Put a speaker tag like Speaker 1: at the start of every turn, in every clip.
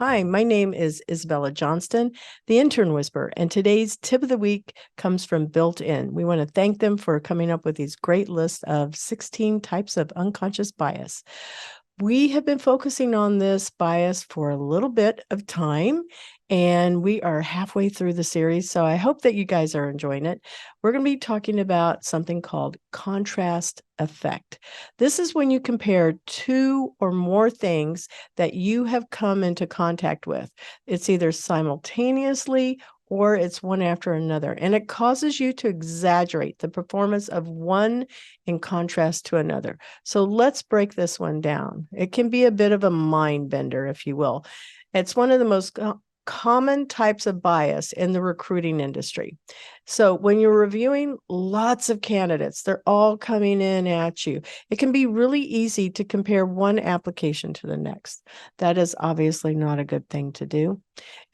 Speaker 1: Hi, my name is Isabella Johnston, the Intern Whisperer, and today's tip of the week comes from Built In. We want to thank them for coming up with these great lists of 16 types of unconscious bias. We have been focusing on this bias for a little bit of time, and we are halfway through the series, so I hope that you guys are enjoying it. We're going to be talking about something called contrast effect. This is when you compare two or more things that you have come into contact with. It's either simultaneously or it's one after another, and it causes you to exaggerate the performance of one in contrast to another. So let's break this one down. It can be a bit of a mind bender, if you will. It's one of the most common types of bias in the recruiting industry. So when you're reviewing lots of candidates, they're all coming in at you. It can be really easy to compare one application to the next. That is obviously not a good thing to do.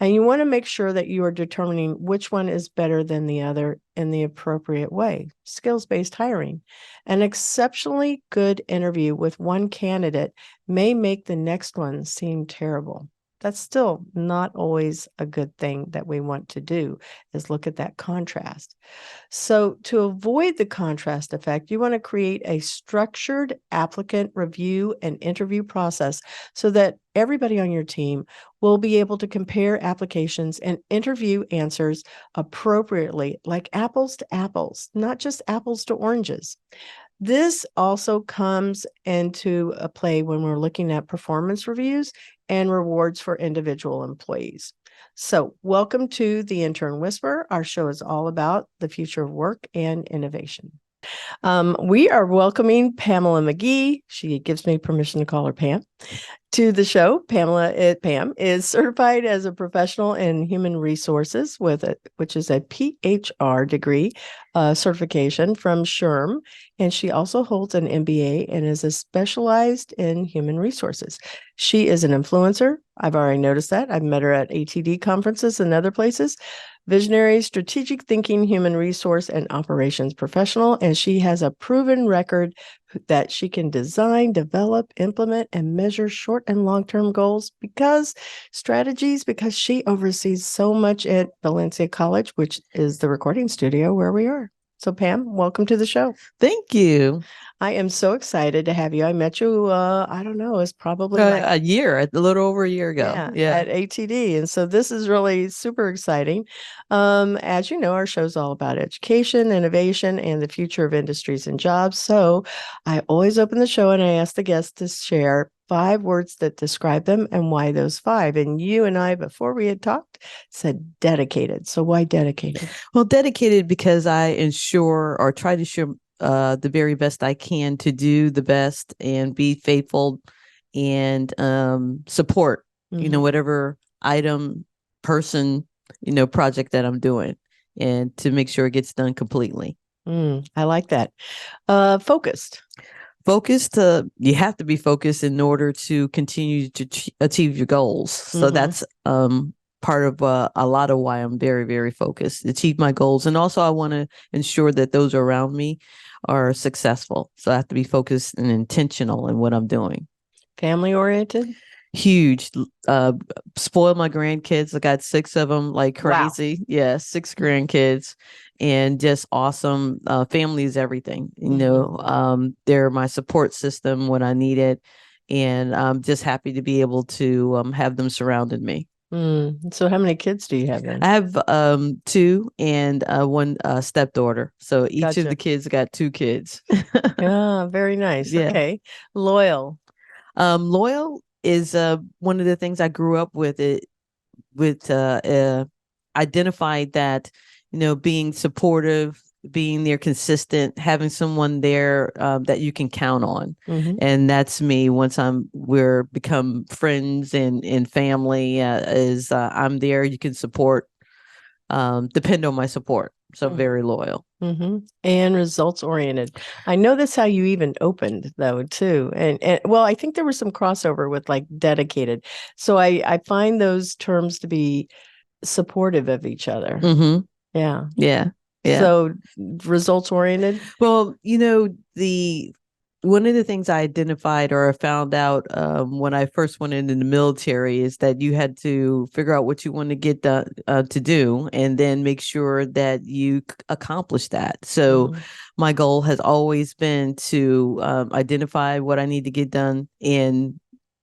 Speaker 1: And you want to make sure that you are determining which one is better than the other in the appropriate way. Skills-based hiring. An exceptionally good interview with one candidate may make the next one seem terrible. That's still not always a good thing that we want to do, is look at that contrast. So to avoid the contrast effect, you want to create a structured applicant review and interview process so that everybody on your team will be able to compare applications and interview answers appropriately, like apples to apples, not just apples to oranges. This also comes into a play when we're looking at performance reviews and rewards for individual employees. So welcome to the Intern Whisperer. Our show is all about the future of work and innovation. We are welcoming Pamela McGee. She gives me permission to call her Pam to the show. Pam is certified as a professional in human resources which is a PHR degree certification from SHRM, and she also holds an MBA and is specialized in human resources. She is an influencer. I've already noticed that. I've met her at ATD conferences and other places. Visionary, strategic thinking, human resource, and operations professional, and she has a proven record that she can design, develop, implement, and measure short and long-term goals because she oversees so much at Valencia College, which is the recording studio where we are. So Pam, welcome to the show.
Speaker 2: Thank you.
Speaker 1: I am so excited to have you. I met you, I don't know, it's probably
Speaker 2: a little over a year ago.
Speaker 1: at ATD. And so this is really super exciting. As you know, our show's all about education, innovation, and the future of industries and jobs. So I always open the show and I ask the guests to share 5 words that describe them and why those 5. And you and I, before we had talked, said dedicated. So why dedicated?
Speaker 2: Well, dedicated because I ensure or try to ensure the very best I can to do the best and be faithful and support, whatever item, person, project that I'm doing, and to make sure it gets done completely.
Speaker 1: I like that. Focused.
Speaker 2: Focused, you have to be focused in order to continue to achieve your goals. So that's part of a lot of why I'm very, very focused, achieve my goals. And also I want to ensure that those around me are successful. So I have to be focused and intentional in what I'm doing.
Speaker 1: Family oriented?
Speaker 2: Huge. Spoiled my grandkids. I got 6 of them like crazy. Wow. Yeah, 6 grandkids. And just awesome. Family is everything. They're my support system when I need it. And I'm just happy to be able to have them surrounded me.
Speaker 1: So how many kids do you have then?
Speaker 2: I have 2 and 1 stepdaughter. So each of the kids got 2 kids.
Speaker 1: Yeah, very nice. Yeah. Okay. Loyal.
Speaker 2: Loyal is one of the things I grew up with. Identified that, being supportive, being there consistent, having someone there that you can count on. And that's me. Once we're become friends and family, I'm there, you can support, depend on my support. So very loyal.
Speaker 1: And results oriented. I know that's how you even opened though too. And well, I think there was some crossover with like dedicated. So I find those terms to be supportive of each other. Yeah. So results oriented.
Speaker 2: Well, the one of the things I identified or I found out when I first went into the military is that you had to figure out what you want to get done to do, and then make sure that you accomplish that. So my goal has always been to identify what I need to get done and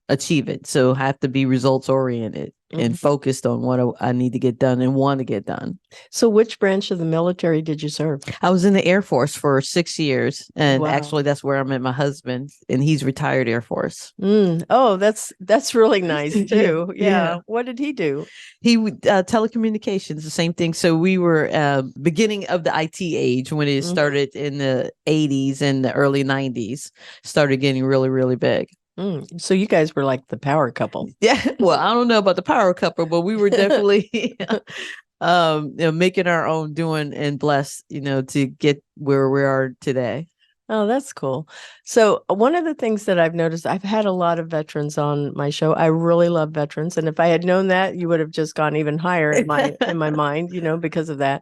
Speaker 2: achieve it. So I have to be results oriented and focused on what I need to get done and want to get done.
Speaker 1: So which branch of the military did you serve?
Speaker 2: I was in the Air Force for 6 years. And actually that's where I met my husband, and he's retired Air Force.
Speaker 1: Oh, that's really nice too. Yeah. What did he do?
Speaker 2: He telecommunications, the same thing. So we were beginning of the IT age when it started in the 80s and the early 90s, started getting really, really big.
Speaker 1: So you guys were like the power couple.
Speaker 2: Yeah. Well, I don't know about the power couple, but we were definitely making our own, doing, and blessed, to get where we are today.
Speaker 1: Oh, that's cool. So one of the things that I've noticed, I've had a lot of veterans on my show. I really love veterans. And if I had known that, you would have just gone even higher in my mind, because of that.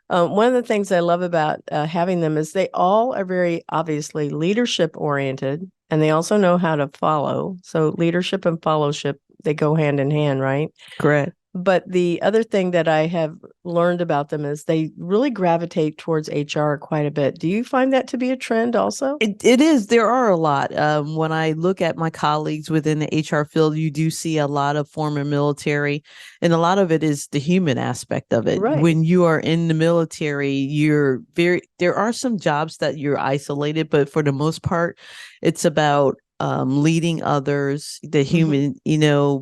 Speaker 1: One of the things I love about having them is they all are very obviously leadership oriented, and they also know how to follow. So leadership and fellowship, they go hand in hand, right?
Speaker 2: Correct.
Speaker 1: But the other thing that I have learned about them is they really gravitate towards HR quite a bit. Do you find that to be a trend also?
Speaker 2: It is. There are a lot. When I look at my colleagues within the HR field, you do see a lot of former military, and a lot of it is the human aspect of it. Right. When you are in the military, there are some jobs that you're isolated, but for the most part, it's about leading others, the human,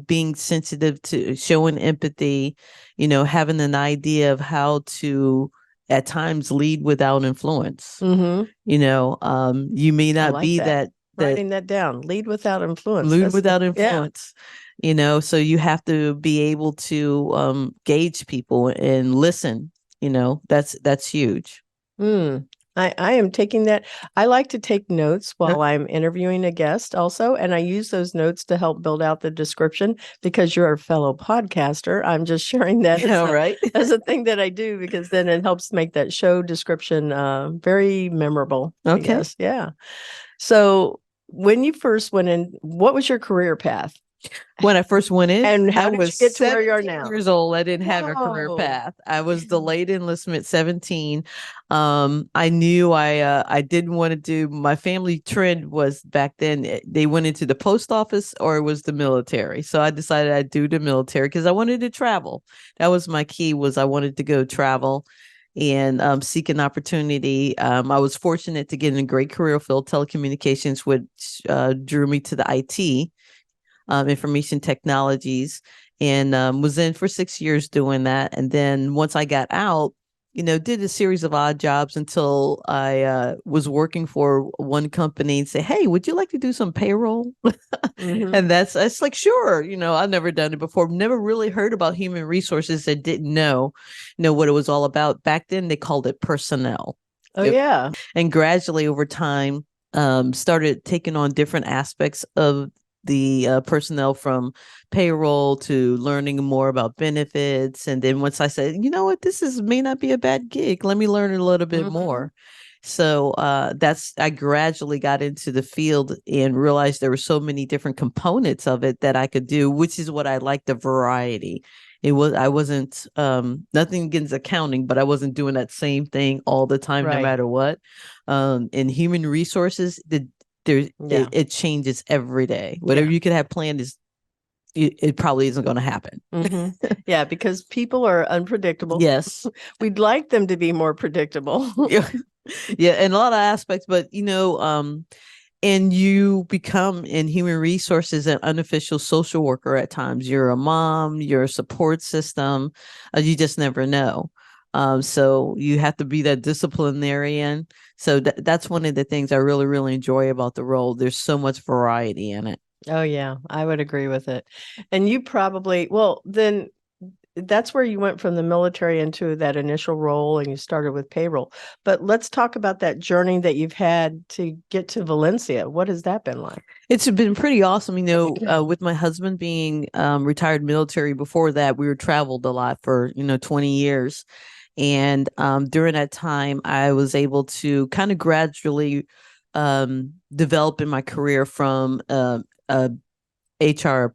Speaker 2: being sensitive to showing empathy, having an idea of how to at times lead without influence. You may not be that
Speaker 1: writing that down, lead without influence.
Speaker 2: Lead without influence. Yeah. So you have to be able to gauge people and listen. That's huge.
Speaker 1: I am taking that. I like to take notes while I'm interviewing a guest also, and I use those notes to help build out the description because you're a fellow podcaster. I'm just sharing that as a thing that I do because then it helps make that show description very memorable.
Speaker 2: Okay.
Speaker 1: I guess. Yeah. So when you first went in, what was your career path?
Speaker 2: When I first went in,
Speaker 1: and how did you get to where you are now?
Speaker 2: Years old. I didn't have a career path. I was delayed enlistment 17. I knew I didn't want to do. My family trend was back then they went into the post office or it was the military. So I decided I'd do the military because I wanted to travel. That was my key. Was I wanted to go travel and seek an opportunity. I was fortunate to get in a great career field, telecommunications, which drew me to the IT. Information technologies, and was in for 6 years doing that. And then once I got out, did a series of odd jobs until I was working for one company and say, hey, would you like to do some payroll? And that's like, sure. I've never done it before. Never really heard about human resources and didn't know what it was all about. Back then they called it personnel.
Speaker 1: Oh, yeah.
Speaker 2: And gradually over time, started taking on different aspects of the personnel, from payroll to learning more about benefits. And then once I said, what, this may not be a bad gig. Let me learn a little bit more. So I gradually got into the field and realized there were so many different components of it that I could do, which is what I like, the variety. I wasn't nothing against accounting, but I wasn't doing that same thing all the time, no matter what. In human resources, it changes every day. Whatever you could have planned it probably isn't going to happen.
Speaker 1: Yeah, because people are unpredictable.
Speaker 2: Yes.
Speaker 1: We'd like them to be more predictable.
Speaker 2: Yeah, in a lot of aspects, but and you become in human resources an unofficial social worker at times. You're a mom, you're a support system. You just never know. So you have to be that disciplinarian. So that's one of the things I really, really enjoy about the role. There's so much variety in it.
Speaker 1: Oh, yeah, I would agree with it. And you probably, then that's where you went from the military into that initial role and you started with payroll. But let's talk about that journey that you've had to get to Valencia. What has that been like?
Speaker 2: It's been pretty awesome. With my husband being retired military, before that, we were traveled a lot for, 20 years. And during that time, I was able to kind of gradually developing my career from a HR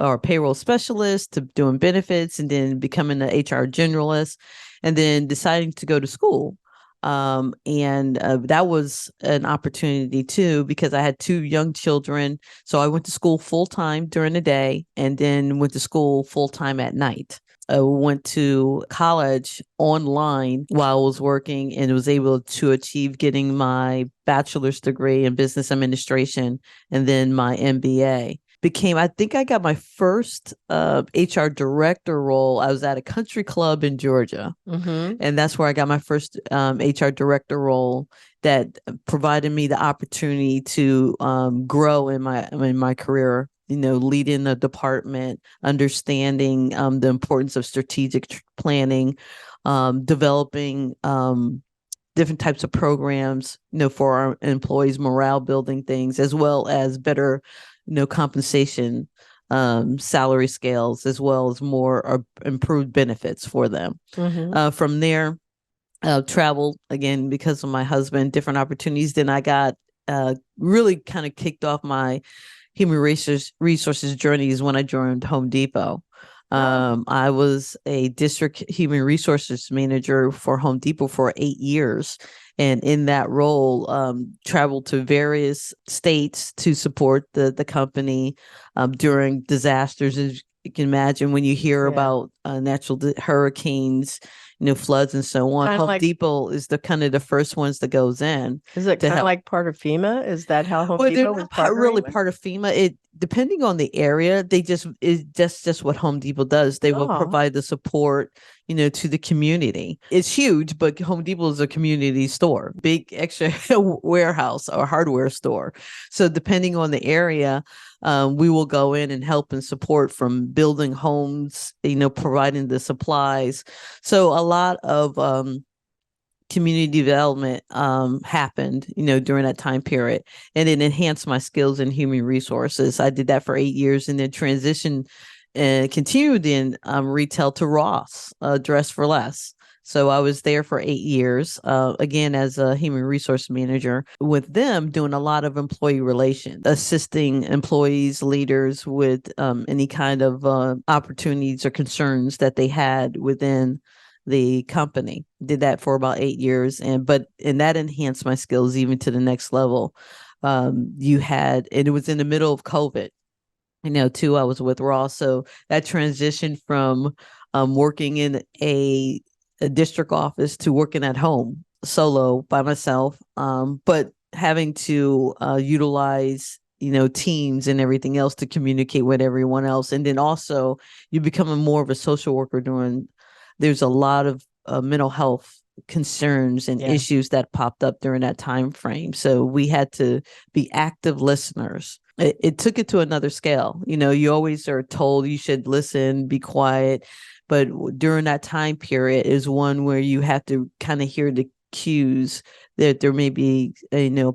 Speaker 2: or payroll specialist to doing benefits, and then becoming an HR generalist, and then deciding to go to school. And that was an opportunity too, because I had 2 young children. So I went to school full time during the day, and then went to school full time at night. I went to college online while I was working, and was able to achieve getting my bachelor's degree in business administration and then my MBA. I think I got my first HR director role. I was at a country club in Georgia.
Speaker 1: Mm-hmm.
Speaker 2: And that's where I got my first HR director role, that provided me the opportunity to grow in my career, leading the department, understanding the importance of strategic planning, developing different types of programs, for our employees, morale building things, as well as better, compensation, salary scales, as well as more improved benefits for them.
Speaker 1: Mm-hmm.
Speaker 2: From there, traveled again because of my husband, different opportunities. Then I got really kind of kicked off my human resources journeys when I joined Home Depot. I was a district human resources manager for Home Depot for 8 years. And in that role, traveled to various states to support the company during disasters. As you can imagine, when you hear about natural hurricanes, floods and so on, Home Depot is the kind of the first ones that goes in.
Speaker 1: Is it kind of like part of FEMA? Is that how Home Depot was
Speaker 2: really part of FEMA? It, depending on the area, that's just what Home Depot does. They will provide the support, to the community. It's huge, but Home Depot is a community store, big extra warehouse or hardware store. So depending on the area, we will go in and help and support, from building homes, providing the supplies. So a lot of community development happened, during that time period, and it enhanced my skills in human resources. I did that for 8 years, and then transitioned and continued in retail to Ross, Dress for Less. So I was there for 8 years, again, as a human resource manager with them, doing a lot of employee relations, assisting employees, leaders with any kind of opportunities or concerns that they had within the company. Did that for about 8 years, and that enhanced my skills even to the next level. And it was in the middle of COVID, too. I was with Ross, so that transition from working in a district office to working at home solo by myself, but having to utilize teams and everything else to communicate with everyone else. And then also you become more of a social worker there's a lot of mental health concerns and issues that popped up during that time frame. So we had to be active listeners. It took it to another scale. You always are told you should listen, be quiet. But during that time period is one where you have to kind of hear the cues that there may be,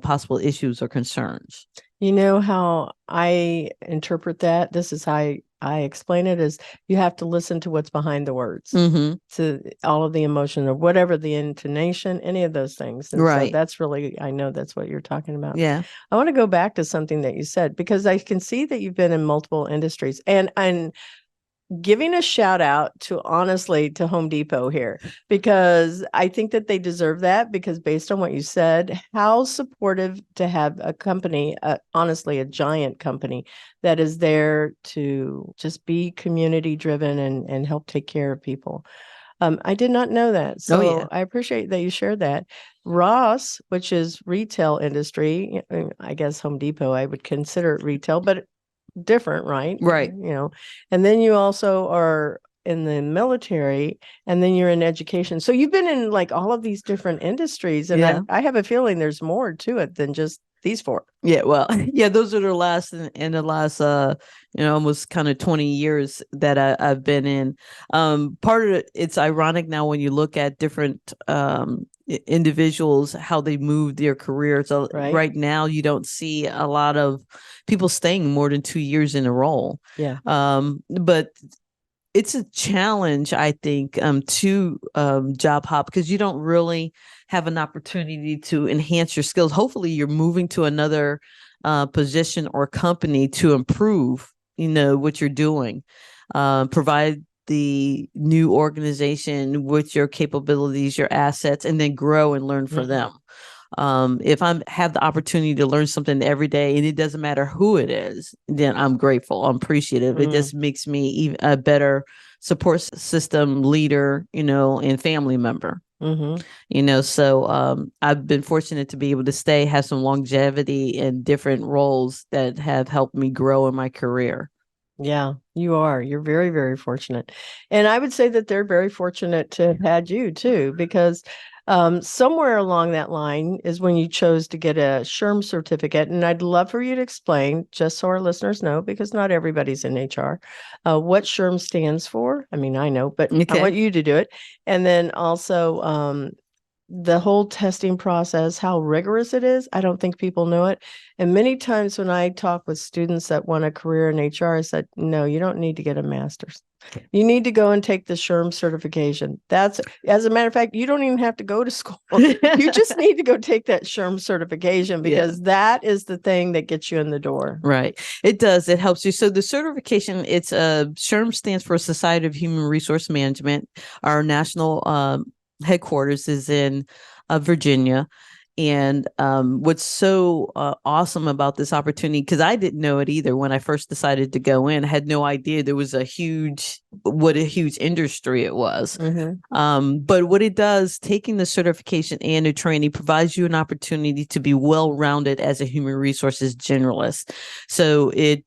Speaker 2: possible issues or concerns.
Speaker 1: How I interpret that? This is how I explain it, is you have to listen to what's behind the words, to all of the emotion or whatever the intonation, any of those things. And so that's really, I know that's what you're talking about.
Speaker 2: Yeah.
Speaker 1: I want to go back to something that you said, because I can see that you've been in multiple industries, and giving a shout out to Home Depot here, because I think that they deserve that, because based on what you said, how supportive to have a company, honestly, a giant company that is there to just be community driven and help take care of people. I did not know that. So I appreciate that you shared that. Ross, which is retail industry, I guess Home Depot, I would consider it retail, but different, right?
Speaker 2: Right.
Speaker 1: And then you also are in the military, and then you're in education. So you've been in like all of these different industries, and I have a feeling there's more to it than just these 4.
Speaker 2: Yeah, well, those are the last almost kind of 20 years that I've been in. Part of it's ironic now when you look at different individuals, how they move their careers. So right now, you don't see a lot of people staying more than 2 years in a role.
Speaker 1: Yeah.
Speaker 2: But it's a challenge, I think, to job hop, because you don't really have an opportunity to enhance your skills. Hopefully, you're moving to another position or company to improve, what you're doing. Provide the new organization with your capabilities, your assets, and then grow and learn for them. If I have the opportunity to learn something every day, and it doesn't matter who it is, then I'm grateful. I'm appreciative. It just makes me even a better support system leader, and family member. So I've been fortunate to be able to have some longevity in different roles that have helped me grow in my career.
Speaker 1: Yeah, you are. You're very, very fortunate. And I would say that they're very fortunate to have had you too, because somewhere along that line is when you chose to get a SHRM certificate. And I'd love for you to explain, just so our listeners know, because not everybody's in HR, what SHRM stands for. I mean, I know, but I want you to do it. And then also the whole testing process, how rigorous it is. I don't think people know it. And many times when I talk with students that want a career in HR, I said, no, you don't need to get a master's. You need to go and take the SHRM certification. That's, as a matter of fact, you don't even have to go to school. You just need to go take that SHRM certification, because that is the thing that gets you in the door.
Speaker 2: Right. It does. It helps you. So the certification, it's SHRM stands for Society of Human Resource Management. Our national headquarters is in Virginia. And what's so awesome about this opportunity, because I didn't know it either when I first decided to go in, I had no idea there was what a huge industry it was. But what it does, taking the certification and the training provides you an opportunity to be well-rounded as a human resources generalist. So it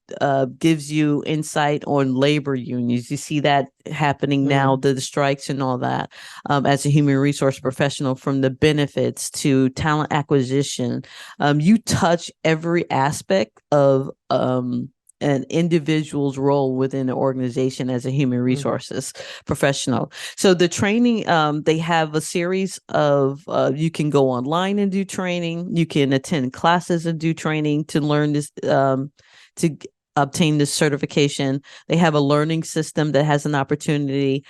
Speaker 2: gives you insight on labor unions. You see that happening now, the strikes and all that, as a human resource professional, from the benefits to talent acquisition. You touch every aspect of an individual's role within an organization as a human resources professional. So the training, they have a series of, you can go online and do training. You can attend classes and do training to learn this, to obtain this certification. They have a learning system that has an opportunity.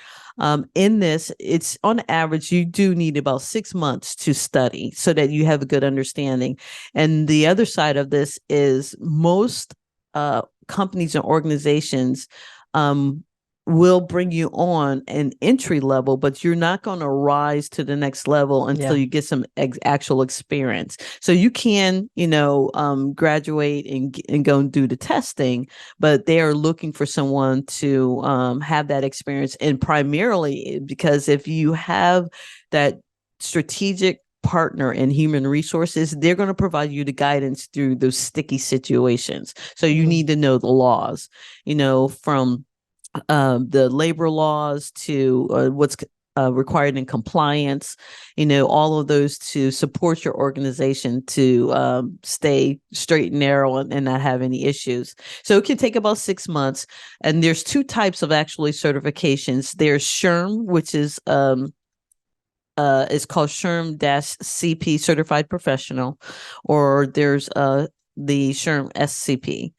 Speaker 2: In this, it's on average, you do need about 6 months to study so that you have a good understanding. And the other side of this is most companies and organizations will bring you on an entry level, but you're not going to rise to the next level until you get some actual experience. So you can, graduate and go and do the testing, but they are looking for someone to have that experience. And primarily because if you have that strategic partner in human resources, they're going to provide you the guidance through those sticky situations. So you need to know the laws, from the labor laws to what's required in compliance, all of those to support your organization to stay straight and narrow and not have any issues. So it can take about 6 months. And there's two types of actually certifications. There's SHRM, which is it's called SHRM-CP Certified Professional, or there's the SHRM-SCP.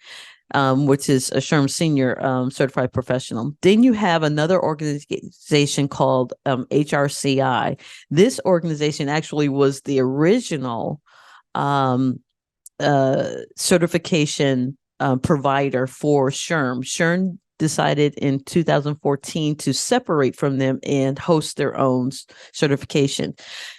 Speaker 2: Which is a SHRM Senior Certified Professional. Then you have another organization called HRCI. This organization actually was the original certification provider for SHRM. SHRM decided in 2014 to separate from them and host their own certification.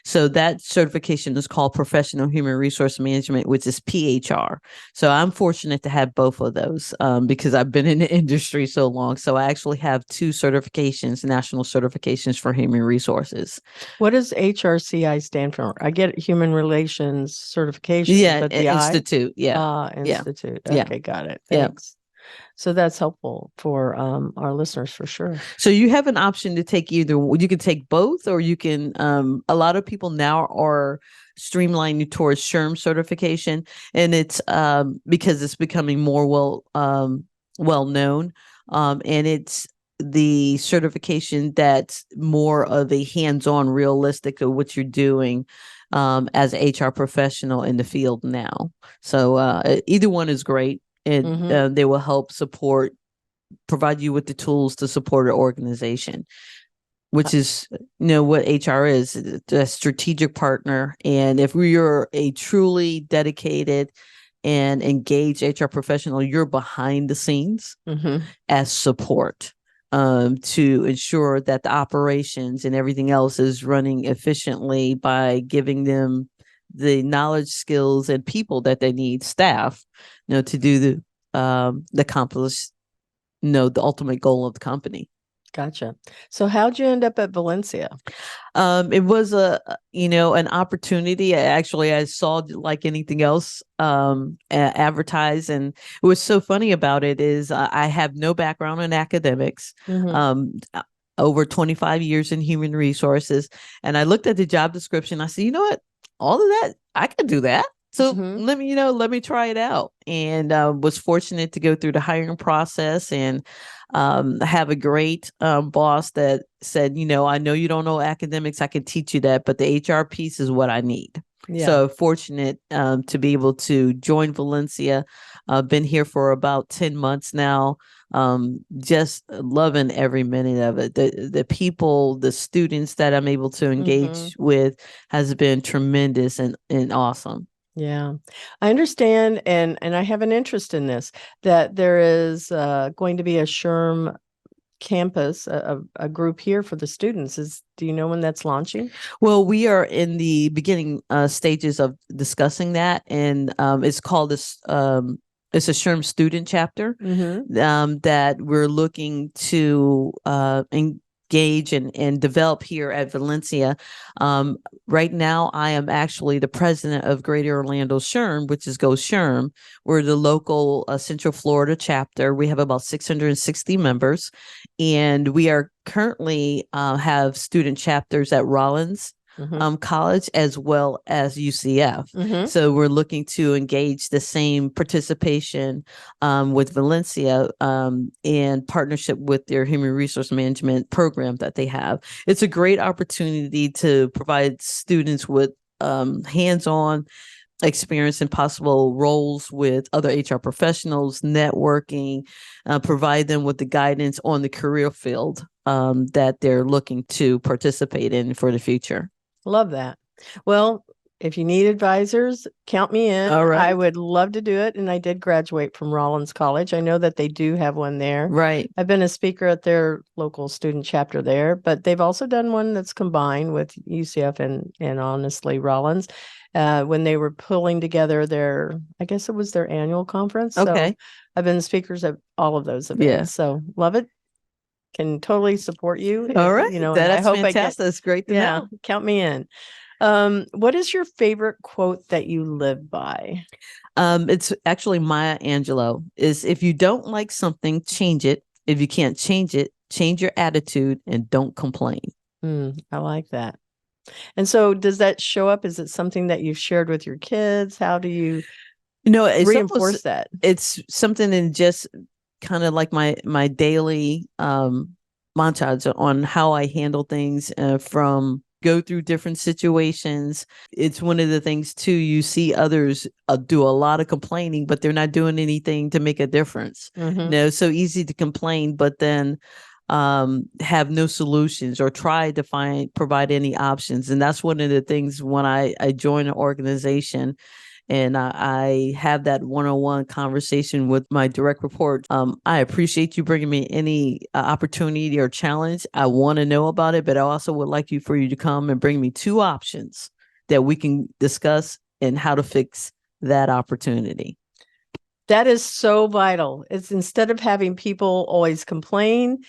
Speaker 2: So that certification is called Professional Human Resource Management, which is PHR. So I'm fortunate to have both of those because I've been in the industry so long. So I actually have two certifications, national certifications for human resources.
Speaker 1: What does HRCI stand for? I get human relations certification.
Speaker 2: Yeah,
Speaker 1: but the
Speaker 2: institute.
Speaker 1: Institute. Okay, got it. Thanks. So that's helpful for our listeners for sure.
Speaker 2: So you have an option to take either. You can take both, or you can. A lot of people now are streamlining towards SHRM certification, and it's because it's becoming more well known, and it's the certification that's more of a hands-on, realistic of what you're doing as an HR professional in the field now. So either one is great. And they will help support provide you with the tools to support an organization, which is, what HR is, a strategic partner. And if you're a truly dedicated and engaged HR professional, you're behind the scenes as support to ensure that the operations and everything else is running efficiently by giving them the knowledge, skills, and people that they need, staff, to do the accomplish, the ultimate goal of the company.
Speaker 1: Gotcha. So how'd you end up at Valencia?
Speaker 2: It was an opportunity. I saw, like anything else, advertised, and what's so funny about it is I have no background in academics. Over 25 years in human resources, and I looked at the job description. I said, you know what, all of that, I could do that. So let me try it out, and was fortunate to go through the hiring process and have a great boss that said, I know you don't know academics, I can teach you that, but the HR piece is what I need. Yeah. So fortunate to be able to join Valencia. I've been here for about 10 months now. Just loving every minute of it. The people, the students that I'm able to engage with has been tremendous and awesome.
Speaker 1: Yeah, I understand. And I have an interest in this, that there is going to be a SHRM campus, a group here for the students. Do you know when that's launching?
Speaker 2: Well, we are in the beginning stages of discussing that, and it's called this. It's a SHRM student chapter that we're looking to engage and develop here at Valencia. Right now, I am actually the president of Greater Orlando SHRM, which is Go SHRM. We're the local Central Florida chapter. We have about 660 members, and we are currently have student chapters at Rollins College as well as UCF. So we're looking to engage the same participation with Valencia in partnership with their human resource management program that they have. It's a great opportunity to provide students with hands-on experience and possible roles with other HR professionals, networking, provide them with the guidance on the career field that they're looking to participate in for the future.
Speaker 1: Love that. Well, if you need advisors, count me in. All right. I would love to do it. And I did graduate from Rollins College. I know that they do have one there.
Speaker 2: Right.
Speaker 1: I've been a speaker at their local student chapter there, but they've also done one that's combined with UCF and honestly Rollins. When they were pulling together I guess it was their annual conference. Okay. So I've been speakers at all of those events. Yeah. So love it. Can totally support you.
Speaker 2: All right. That's fantastic. That's great to know.
Speaker 1: Count me in. What is your favorite quote that you live by?
Speaker 2: It's actually Maya Angelou. Is if you don't like something, change it. If you can't change it, change your attitude and don't complain.
Speaker 1: I like that. And so does that show up? Is it something that you've shared with your kids? How do you reinforce that?
Speaker 2: It's something in just kind of like my daily montage on how I handle things from go through different situations. It's one of the things too, you see others do a lot of complaining, but they're not doing anything to make a difference. So easy to complain, but then have no solutions or try to provide any options. And that's one of the things when I join an organization and I have that one-on-one conversation with my direct report. I appreciate you bringing me any opportunity or challenge. I want to know about it, but I also would like for you to come and bring me 2 options that we can discuss and how to fix that opportunity.
Speaker 1: That is so vital. It's instead of having people always complain,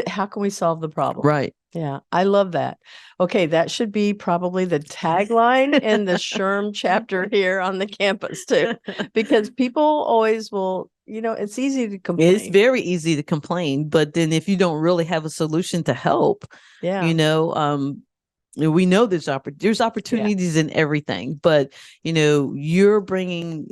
Speaker 1: how can we solve the problem?
Speaker 2: Right.
Speaker 1: Yeah, I love that. Okay, that should be probably the tagline in the SHRM chapter here on the campus too, because people always will, it's easy to complain.
Speaker 2: It's very easy to complain, but then if you don't really have a solution to help, we know there's opportunities in everything, but you're bringing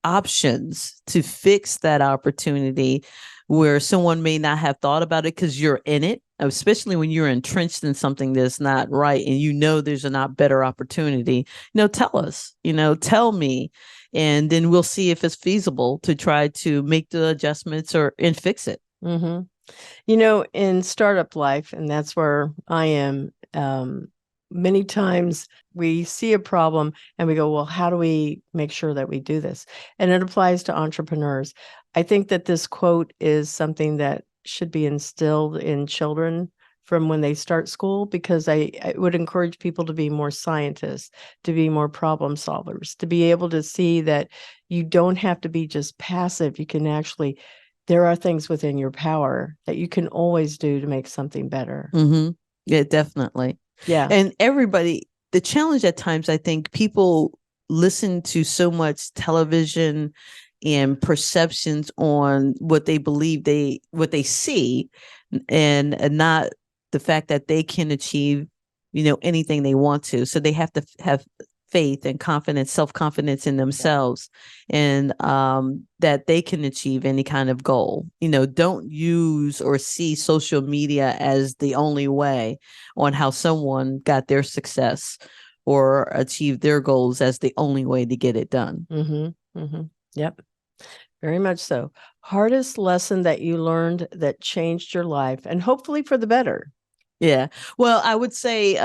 Speaker 2: options to fix that opportunity where someone may not have thought about it because you're in it, especially when you're entrenched in something that's not right and there's a not better opportunity. Tell us, tell me, and then we'll see if it's feasible to try to make the adjustments and fix it.
Speaker 1: Mm-hmm. In startup life, and that's where I am, many times we see a problem and we go, well, how do we make sure that we do this? And it applies to entrepreneurs. I think that this quote is something that should be instilled in children from when they start school, because I would encourage people to be more scientists, to be more problem solvers, to be able to see that you don't have to be just passive. You can actually, there are things within your power that you can always do to make something better.
Speaker 2: Mm-hmm. Yeah, definitely.
Speaker 1: Yeah.
Speaker 2: And the challenge at times, I think people listen to so much television and perceptions on what they believe what they see, and not the fact that they can achieve, anything they want to. So they have to have faith and confidence, self-confidence in themselves, and that they can achieve any kind of goal. Don't use or see social media as the only way on how someone got their success or achieved their goals as the only way to get it done.
Speaker 1: Mm-hmm. Mm-hmm. Yep. Very much so. Hardest lesson that you learned that changed your life, and hopefully for the better.
Speaker 2: Yeah. Well, I would say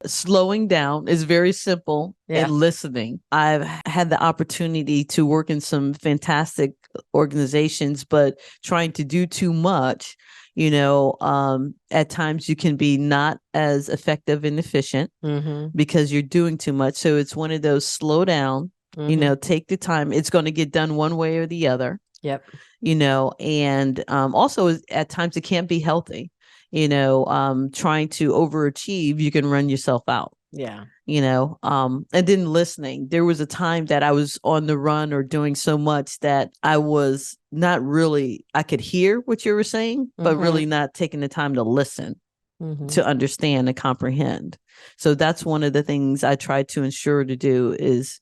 Speaker 2: slowing down is very simple,
Speaker 1: Yeah.
Speaker 2: and listening. I've had the opportunity to work in some fantastic organizations, but trying to do too much, at times you can be not as effective and efficient because you're doing too much. So it's one of those slow down, take the time. It's going to get done one way or the other.
Speaker 1: Yep.
Speaker 2: And also at times it can't be healthy. Trying to overachieve, you can run yourself out.
Speaker 1: Yeah.
Speaker 2: And then listening. There was a time that I was on the run or doing so much that I was not really, I could hear what you were saying, but really not taking the time to listen, to understand and comprehend. So that's one of the things I try to ensure to do is,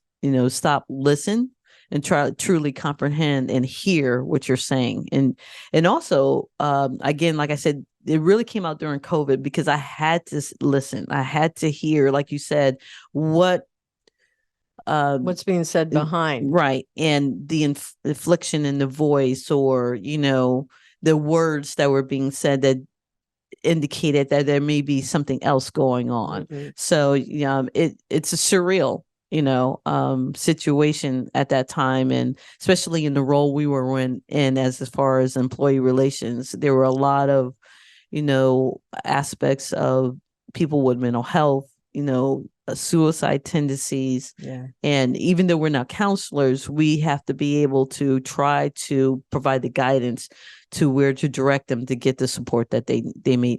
Speaker 2: stop, listen, and try to truly comprehend and hear what you're saying. And also, again, like I said, it really came out during COVID because I had to listen. I had to hear, like you said, what's
Speaker 1: being said behind.
Speaker 2: Right. And the inflection in the voice, or, the words that were being said that indicated that there may be something else going on. So, it's a surreal, situation at that time. And especially in the role we were in as far as employee relations, there were a lot of, aspects of people with mental health, suicide tendencies.
Speaker 1: Yeah.
Speaker 2: And even though we're not counselors, we have to be able to try to provide the guidance to where to direct them to get the support that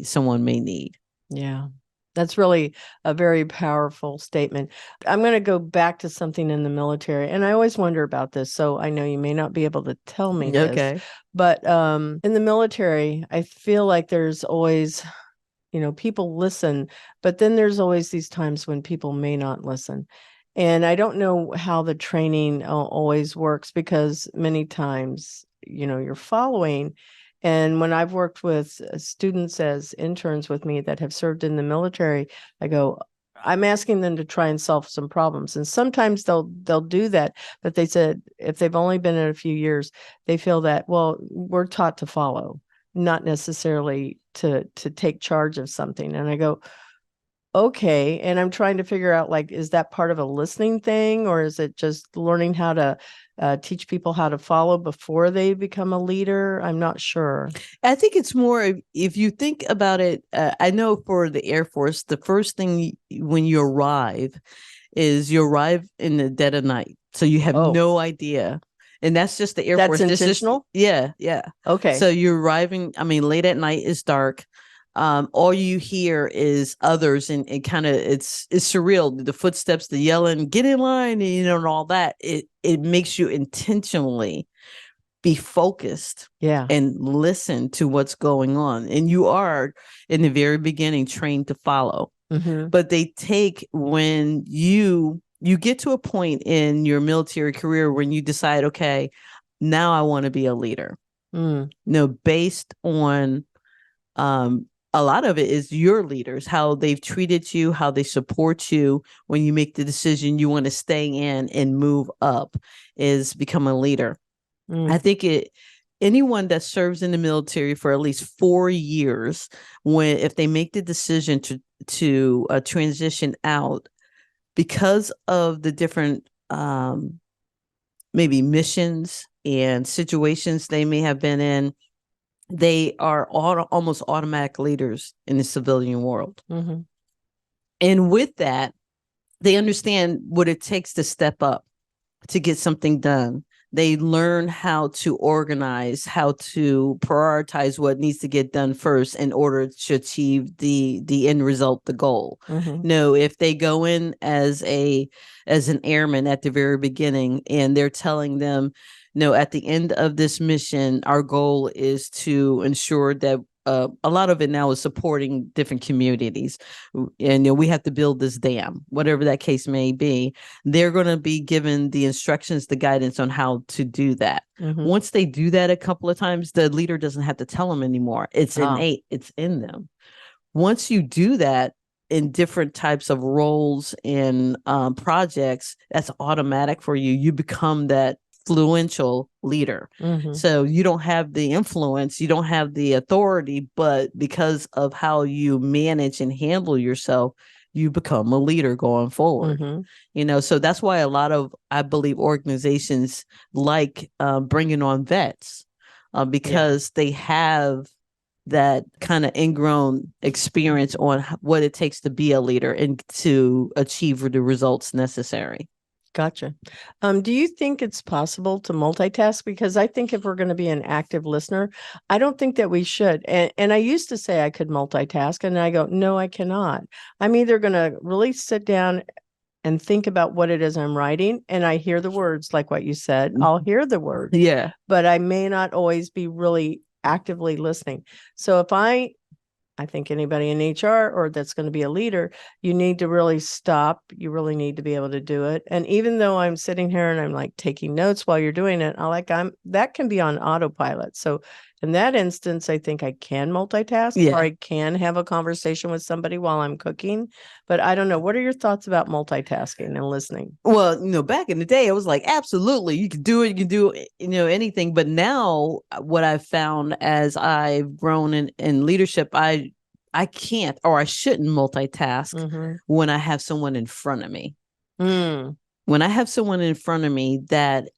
Speaker 2: someone may need.
Speaker 1: Yeah. That's really a very powerful statement. I'm going to go back to something in the military, and I always wonder about this. So I know you may not be able to tell me this, but in the military, I feel like there's always, people listen, but then there's always these times when people may not listen. And I don't know how the training always works, because many times, you're following. And when I've worked with students as interns with me that have served in the military, I'm asking them to try and solve some problems. And sometimes they'll do that. But they said if they've only been in a few years, they feel that, well, we're taught to follow, not necessarily to take charge of something. And I go, okay. And I'm trying to figure out, is that part of a listening thing, or is it just learning how to teach people how to follow before they become a leader? I'm not sure.
Speaker 2: I think it's more, if you think about it, I know for the Air Force, the first thing when you arrive is you arrive in the dead of night. So you have no idea. And that's just the Air Force.
Speaker 1: That's intentional?
Speaker 2: Yeah.
Speaker 1: Okay.
Speaker 2: So you're arriving, late at night, it's dark. All you hear is others, and kind of it's surreal. The footsteps, the yelling, get in line, and and all that. It makes you intentionally be focused, and listen to what's going on. And you are in the very beginning trained to follow. But they take, when you get to a point in your military career when you decide, okay, now I want to be a leader. Based on a lot of it is your leaders, how they've treated you, how they support you when you make the decision you want to stay in and move up, is become a leader. I think anyone that serves in the military for at least 4 years, if they make the decision to transition out, because of the different maybe missions and situations they may have been in, they are almost automatic leaders in the civilian world. And with that, they understand what it takes to step up, to get something done. They learn how to organize, how to prioritize what needs to get done first in order to achieve the end result, the goal. No, if they go in as an airman at the very beginning and they're telling them, no, at the end of this mission, our goal is to ensure that a lot of it now is supporting different communities, and we have to build this dam, whatever that case may be. They're going to be given the instructions, the guidance on how to do that. Once they do that a couple of times, the leader doesn't have to tell them anymore. It's innate, it's in them. Once you do that in different types of roles in projects, that's automatic for you. You become that influential leader. So you don't have the influence, you don't have the authority, but because of how you manage and handle yourself, you become a leader going forward. So that's why a lot of, I believe, organizations like bringing on vets, because they have that kind of ingrown experience on what it takes to be a leader and to achieve the results necessary.
Speaker 1: Gotcha. Do you think it's possible to multitask? Because I think if we're going to be an active listener, I don't think that we should. And I used to say I could multitask, and I go, no, I cannot. I'm either going to really sit down and think about what it is I'm writing, and I hear the words, like what you said. I'll hear the words, but I may not always be really actively listening. So if I think anybody in HR or that's going to be a leader, you need to really stop. You really need to be able to do it. And even though I'm sitting here and I'm like taking notes while you're doing it, that can be on autopilot. So in that instance, I think I can multitask, or I can have a conversation with somebody while I'm cooking. But I don't know. What are your thoughts about multitasking and listening?
Speaker 2: Well, back in the day, I was like, absolutely, you can do it. You can do, anything. But now what I've found as I've grown in leadership, I can't, or I shouldn't multitask when I have someone in front of me. When I have someone in front of me that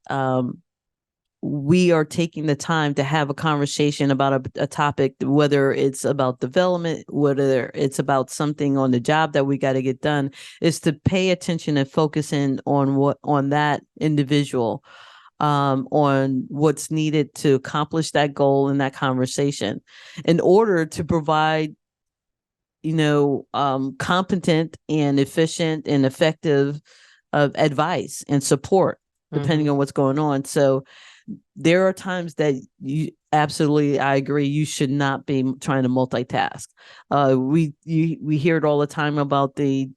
Speaker 2: we are taking the time to have a conversation about a topic, whether it's about development, whether it's about something on the job that we got to get done, is to pay attention and focus in on that individual, on what's needed to accomplish that goal in that conversation, in order to provide, competent and efficient and effective advice and support, depending on what's going on. So there are times that I agree, you should not be trying to multitask. We hear it all the time about the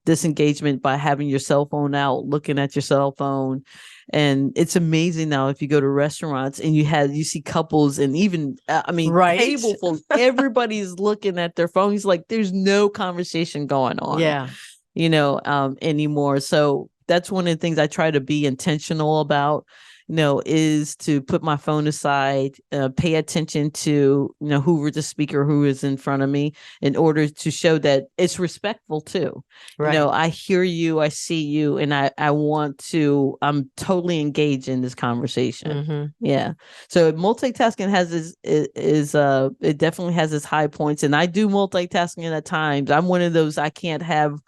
Speaker 2: disengagement by having your cell phone out, looking at your cell phone. And it's amazing now, if you go to restaurants and you see couples, and even table full, everybody's looking at their phones, like there's no conversation going on anymore. So that's one of the things I try to be intentional about, is to put my phone aside, pay attention to, who the speaker, who is in front of me, in order to show that it's respectful too. I hear you, I see you, and I'm totally engaged in this conversation. So multitasking has it definitely has its high points, and I do multitasking at times. I'm one of those, I can't have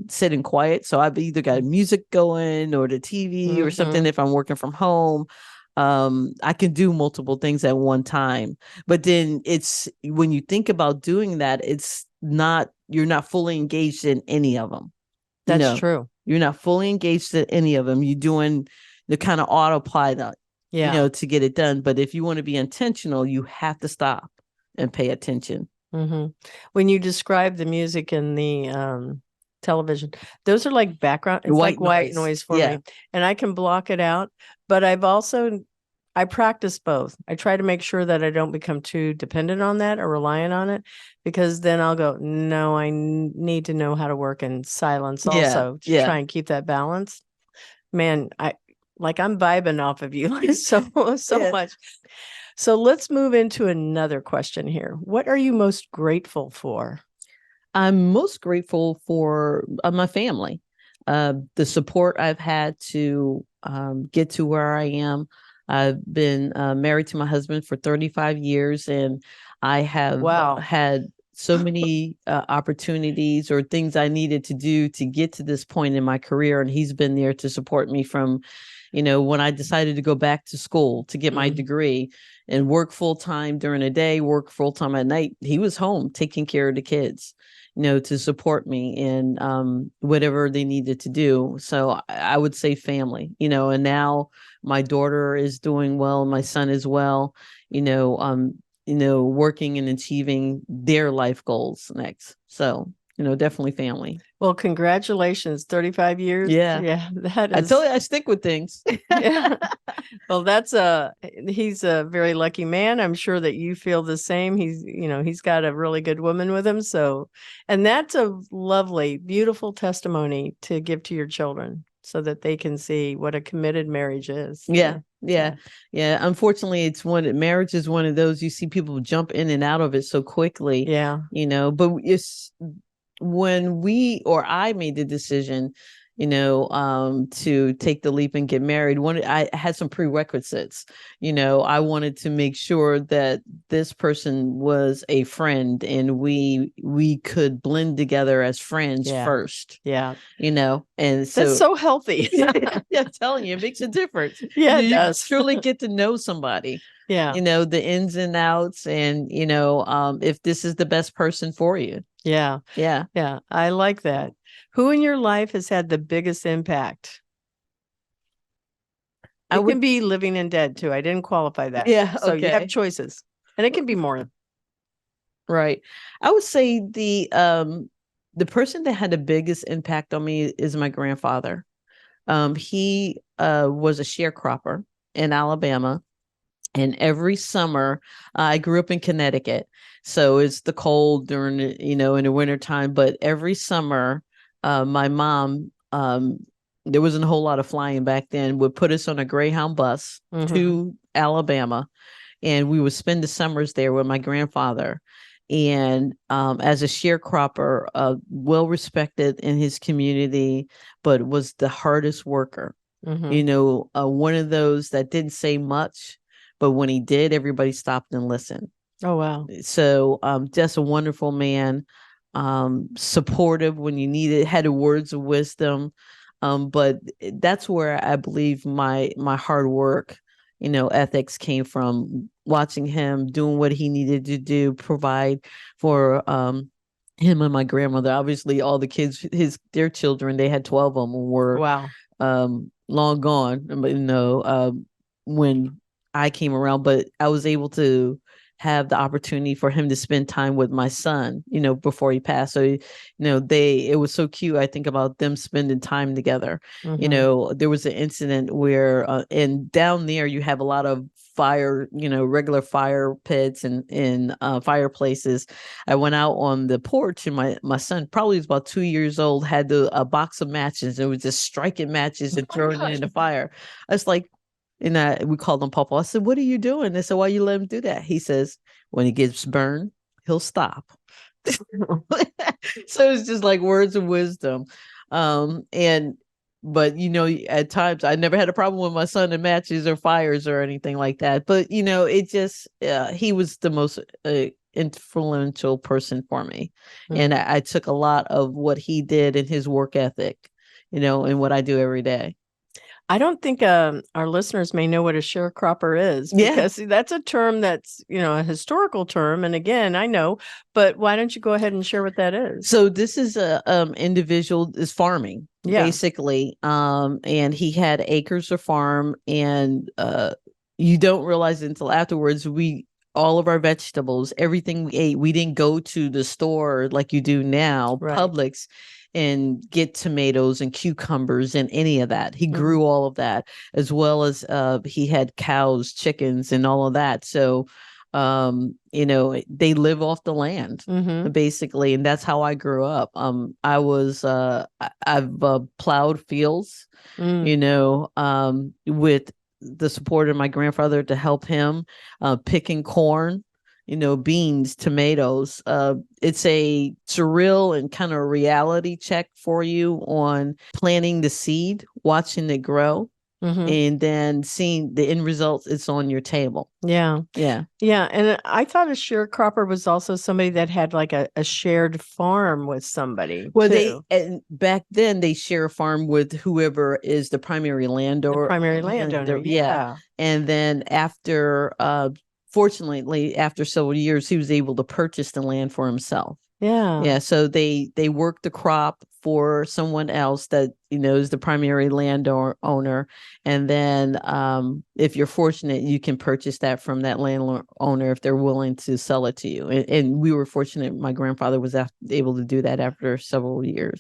Speaker 2: sitting quiet. So I've either got music going or the TV or something. If I'm working from home, I can do multiple things at one time. But then when you think about doing that, you're not fully engaged in any of them.
Speaker 1: That's true.
Speaker 2: You're not fully engaged in any of them. You're doing the kind of autopilot, to get it done. But if you want to be intentional, you have to stop and pay attention.
Speaker 1: When you describe the music and the television, those are like background, it's white noise for me, and I can block it out. But I practice both. I try to make sure that I don't become too dependent on that or reliant on it, because then I'll go, no, I need to know how to work in silence also to try and keep that balance. Man, I'm vibing off of you like so much. So let's move into another question here. What are you most grateful for?
Speaker 2: I'm most grateful for my family, the support I've had to get to where I am. I've been married to my husband for 35 years, and I have had so many opportunities or things I needed to do to get to this point in my career. And he's been there to support me from, when I decided to go back to school to get my degree and work full time during the day, work full time at night. He was home taking care of the kids, to support me in whatever they needed to do. So I would say family, and now my daughter is doing well, my son as well, working and achieving their life goals next. So, definitely family.
Speaker 1: Well, congratulations. 35 years.
Speaker 2: Yeah.
Speaker 1: That is.
Speaker 2: I tell you, I stick with things.
Speaker 1: Yeah. Well, he's a very lucky man. I'm sure that you feel the same. He's got a really good woman with him. So, and that's a lovely, beautiful testimony to give to your children so that they can see what a committed marriage is.
Speaker 2: Yeah. Unfortunately, marriage is one of those, you see people jump in and out of it so quickly.
Speaker 1: Yeah.
Speaker 2: But it's when I made the decision, to take the leap and get married, I had some prerequisites. I wanted to make sure that this person was a friend and we could blend together as friends first.
Speaker 1: Yeah.
Speaker 2: And so
Speaker 1: that's so healthy.
Speaker 2: I'm telling you, it makes a difference.
Speaker 1: Yeah,
Speaker 2: you
Speaker 1: does.
Speaker 2: truly get to know somebody.
Speaker 1: Yeah.
Speaker 2: The ins and outs, and if this is the best person for you.
Speaker 1: Yeah. I like that. Who in your life has had the biggest impact? It can be living and dead too. I didn't qualify that.
Speaker 2: Yeah.
Speaker 1: So you have choices, and it can be more.
Speaker 2: Right. I would say the person that had the biggest impact on me is my grandfather. He was a sharecropper in Alabama. And every summer, I grew up in Connecticut, so it's the cold during, in the wintertime. But every summer, my mom, there wasn't a whole lot of flying back then, would put us on a Greyhound bus to Alabama, and we would spend the summers there with my grandfather. And as a sharecropper, well respected in his community, but was the hardest worker. One of those that didn't say much, but when he did, everybody stopped and listened.
Speaker 1: Oh, wow.
Speaker 2: So just a wonderful man, supportive when you needed, had the words of wisdom. But that's where I believe my hard work, ethics came from, watching him doing what he needed to do, provide for him and my grandmother. Obviously, all the kids, their children, they had 12 of them, were long gone, when I came around, but I was able to have the opportunity for him to spend time with my son, before he passed. So, it was so cute. I think about them spending time together. There was an incident where, and down there you have a lot of fire, regular fire pits and fireplaces. I went out on the porch, and my son, probably was about 2 years old, had a box of matches and was just striking matches and throwing it in the fire. I was like, and we called him Papa. I said, "What are you doing?" They said, "Why you let him do that?" He says, "When he gets burned, he'll stop." So it's just like words of wisdom. But at times I never had a problem with my son in matches or fires or anything like that. But it just he was the most influential person for me, and I took a lot of what he did and his work ethic, and what I do every day.
Speaker 1: I don't think our listeners may know what a sharecropper is, because that's a term that's, a historical term. And again, I know, but why don't you go ahead and share what that is?
Speaker 2: So this is a individual is farming, basically. And he had acres of farm, and you don't realize it until afterwards. We all of our vegetables, everything we ate. We didn't go to the store like you do now, Publix, and get tomatoes and cucumbers and any of that. He grew all of that, as well as he had cows, chickens, and all of that. So they live off the land basically, and that's how I grew up. I've plowed fields, with the support of my grandfather to help him, picking corn, beans, tomatoes. It's a surreal and kind of reality check for you on planting the seed, watching it grow. And then seeing the end results, it's on your table.
Speaker 1: Yeah.
Speaker 2: Yeah.
Speaker 1: Yeah. And I thought a sharecropper was also somebody that had like a shared farm with somebody.
Speaker 2: Well, and back then they share a farm with whoever is the primary landowner.
Speaker 1: Yeah.
Speaker 2: And then fortunately, after several years, he was able to purchase the land for himself. Yeah. So they work the crop for someone else that, is the primary landowner. And then if you're fortunate, you can purchase that from that landowner if they're willing to sell it to you. And we were fortunate. My grandfather was able to do that after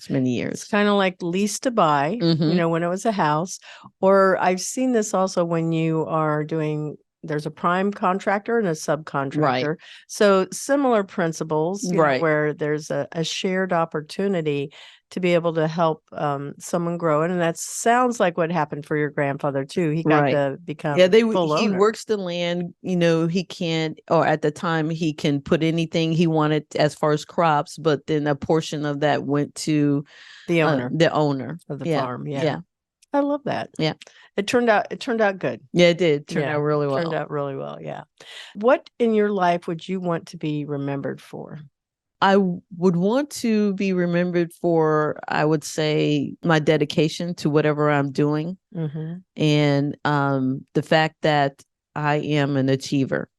Speaker 2: many years.
Speaker 1: It's kind of like lease to buy, when it was a house. Or I've seen this also when you are there's a prime contractor and a subcontractor. So similar principles, where there's a shared opportunity to be able to help someone grow it. And that sounds like what happened for your grandfather too. He got to become full owner.
Speaker 2: He works the land, he can't, or at the time he can put anything he wanted as far as crops, but then a portion of that went to
Speaker 1: the owner
Speaker 2: of
Speaker 1: the farm. Yeah. I love that.
Speaker 2: Yeah.
Speaker 1: It turned out good.
Speaker 2: Yeah, it did. Turned out really well.
Speaker 1: Turned out really well. Yeah. What in your life would you want to be remembered for?
Speaker 2: I would want to be remembered for, I would say, my dedication to whatever I'm doing. And the fact that I am an achiever.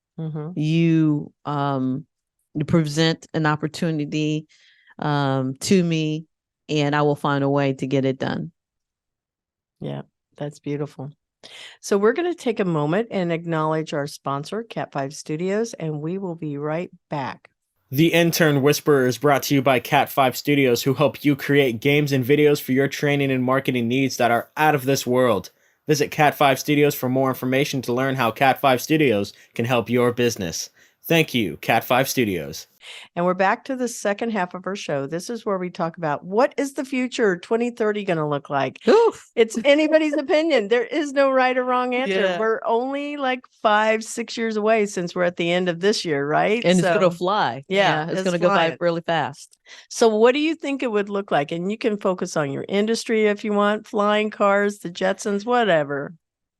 Speaker 2: You present an opportunity to me, and I will find a way to get it done.
Speaker 1: Yeah, that's beautiful. So we're going to take a moment and acknowledge our sponsor, Cat 5 Studios, and we will be right back.
Speaker 3: The Intern Whisperer is brought to you by Cat 5 Studios, who help you create games and videos for your training and marketing needs that are out of this world. Visit Cat 5 Studios for more information to learn how Cat 5 Studios can help your business. Thank you, Cat 5 Studios.
Speaker 1: And we're back to the second half of our show. This is where we talk about what is the future 2030 going to look like?
Speaker 2: Oof.
Speaker 1: It's anybody's opinion. There is no right or wrong answer.
Speaker 2: Yeah.
Speaker 1: We're only like 5-6 years away since we're at the end of this year, right?
Speaker 2: And it's going to fly.
Speaker 1: Yeah,
Speaker 2: it's going to go by really fast.
Speaker 1: So what do you think it would look like? And you can focus on your industry if you want, flying cars, the Jetsons, whatever.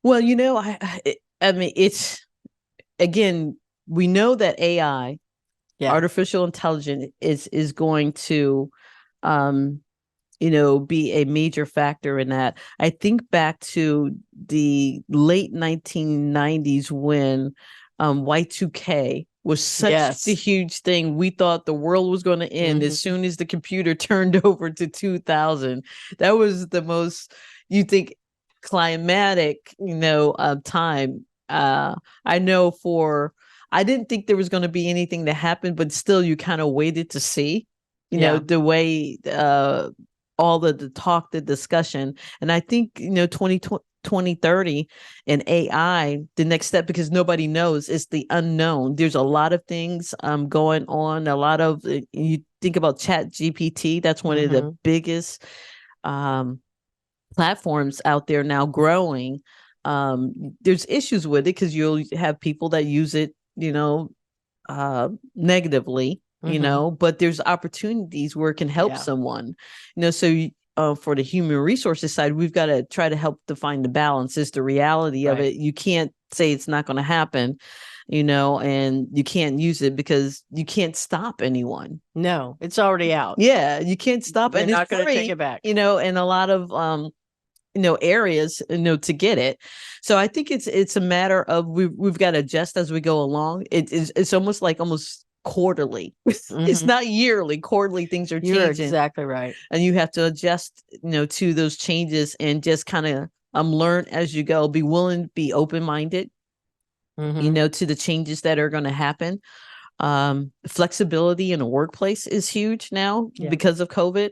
Speaker 2: Well, I mean, it's, again, we know that AI, artificial intelligence is going to, be a major factor in that. I think back to the late 1990s when Y2K was such a huge thing. We thought the world was going to end as soon as the computer turned over to 2000. That was the most, you think, climatic, time. I didn't think there was going to be anything to happen, but still you kind of waited to see, the way all the talk, the discussion. And I think, 2030 and AI, the next step, because nobody knows, is the unknown. There's a lot of things going on. A lot of, you think about Chat GPT, that's one of the biggest platforms out there now growing. There's issues with it because you'll have people that use it, negatively, but there's opportunities where it can help someone, so for the human resources side, we've got to try to help define the balance. Is the reality of it. You can't say it's not going to happen, and you can't use it because you can't stop anyone.
Speaker 1: No, it's already out.
Speaker 2: Yeah, you can't stop it.
Speaker 1: You're not going to take it back.
Speaker 2: And a lot of areas, to get it. So I think it's a matter of we've got to adjust as we go along. It's almost quarterly. It's not yearly. Quarterly things are changing.
Speaker 1: You're exactly right.
Speaker 2: And you have to adjust, to those changes and just kind of learn as you go. Be willing, be open-minded, to the changes that are going to happen. Flexibility in the workplace is huge now because of COVID.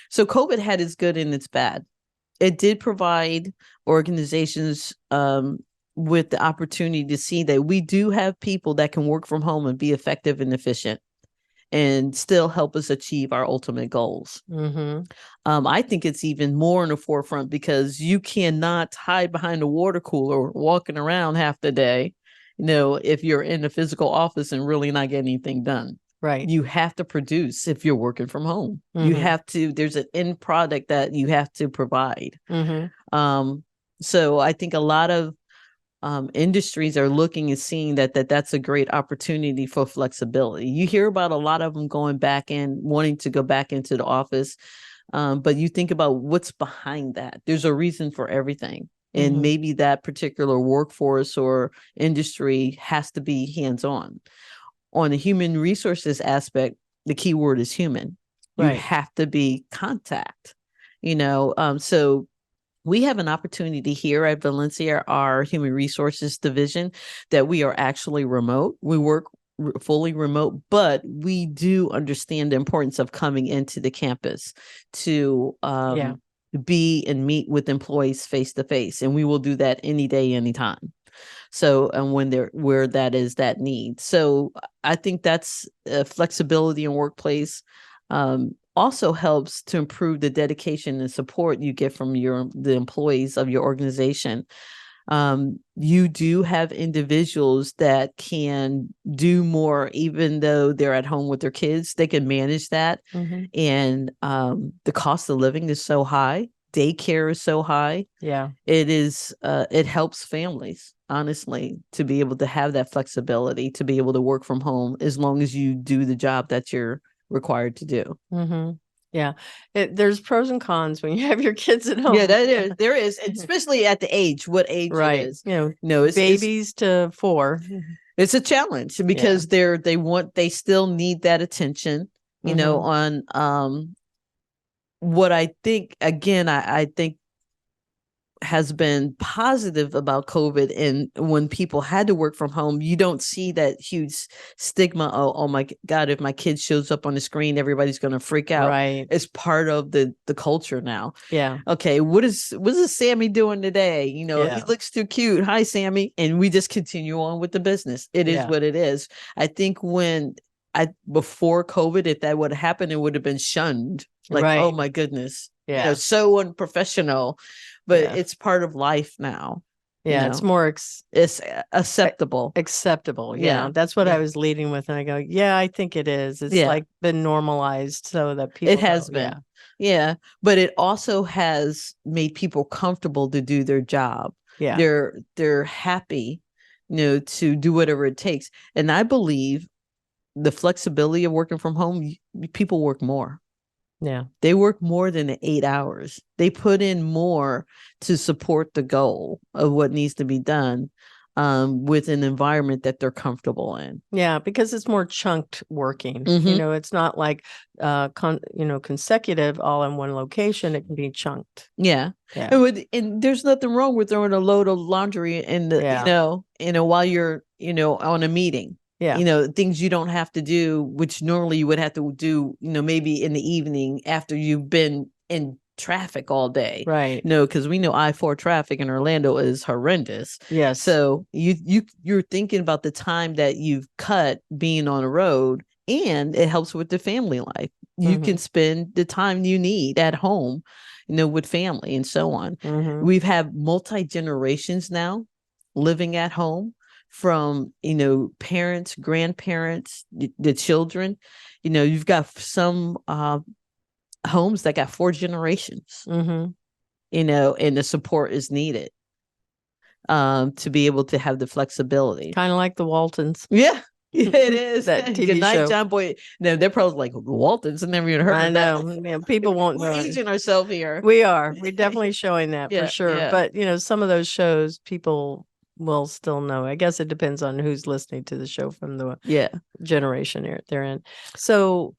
Speaker 2: So COVID had its good and its bad. It did provide organizations with the opportunity to see that we do have people that can work from home and be effective and efficient and still help us achieve our ultimate goals. I think it's even more in the forefront because you cannot hide behind a water cooler walking around half the day, if you're in the physical office and really not getting anything done.
Speaker 1: Right.
Speaker 2: You have to produce if you're working from home. You have to, there's an end product that you have to provide. So I think a lot of industries are looking and seeing that's a great opportunity for flexibility. You hear about a lot of them going back in, wanting to go back into the office. But you think about what's behind that. There's a reason for everything. And maybe that particular workforce or industry has to be hands-on. On the human resources aspect, the key word is human. You have to be contact, so we have an opportunity here at Valencia, our human resources division, that we are actually remote. We work fully remote, but we do understand the importance of coming into the campus to be and meet with employees face to face. And we will do that any day, anytime. So, and where that is that need. So I think that's flexibility in workplace. Also helps to improve the dedication and support you get from the employees of your organization. You do have individuals that can do more, even though they're at home with their kids. They can manage that. And the cost of living is so high. Daycare is so high. Yeah, it is. It helps families, honestly, to be able to have that flexibility, to be able to work from home as long as you do the job that you're required to do.
Speaker 1: Yeah, there's pros and cons when you have your kids at home.
Speaker 2: Yeah, there is, especially at the age, what age it is.
Speaker 1: It's babies to 4.
Speaker 2: It's a challenge because they still need that attention. On what I think, again, I think has been positive about COVID. And when people had to work from home, you don't see that huge stigma. Oh my God, if my kid shows up on the screen, everybody's going to freak out.
Speaker 1: Right.
Speaker 2: It's part of the culture now.
Speaker 1: Yeah.
Speaker 2: Okay. What is Sammy doing today? He looks too cute. Hi, Sammy. And we just continue on with the business. It is what it is. I think before COVID, if that would have happened, it would have been shunned. Like, oh my goodness. Yeah. So unprofessional. But it's part of life now.
Speaker 1: Yeah, it's more
Speaker 2: it's acceptable.
Speaker 1: Acceptable. Yeah. That's what I was leading with. And I go, yeah, I think it is. It's like been normalized so that people
Speaker 2: It has been. Yeah. But it also has made people comfortable to do their job. Yeah. They're happy, to do whatever it takes. And I believe the flexibility of working from home, people work more. Yeah. They work more than 8 hours. They put in more to support the goal of what needs to be done with an environment that they're comfortable in.
Speaker 1: Yeah, because it's more chunked working. It's not like consecutive all in one location. It can be chunked.
Speaker 2: Yeah. And there's nothing wrong with throwing a load of laundry in the while you're on a meeting. Yeah. Things you don't have to do, which normally you would have to do, maybe in the evening after you've been in traffic all day. Right. Because we know I-4 traffic in Orlando is horrendous. Yes. So you're thinking about the time that you've cut being on the road, and it helps with the family life. You can spend the time you need at home, with family and so on. We've had multi-generations now living at home. From parents, grandparents, the children, you've got some homes that got 4 generations. And the support is needed to be able to have the flexibility.
Speaker 1: Kind of like the Waltons.
Speaker 2: Yeah, it is.
Speaker 1: That TV
Speaker 2: Good night,
Speaker 1: show.
Speaker 2: John Boy. No, they're probably like Waltons. I never even heard.
Speaker 1: I know. Yeah, people won't know.
Speaker 2: We're aging ourselves here.
Speaker 1: We are. We're definitely showing that for sure.
Speaker 2: Yeah.
Speaker 1: But some of those shows, people will still know. I guess it depends on who's listening to the show from the generation they're in. So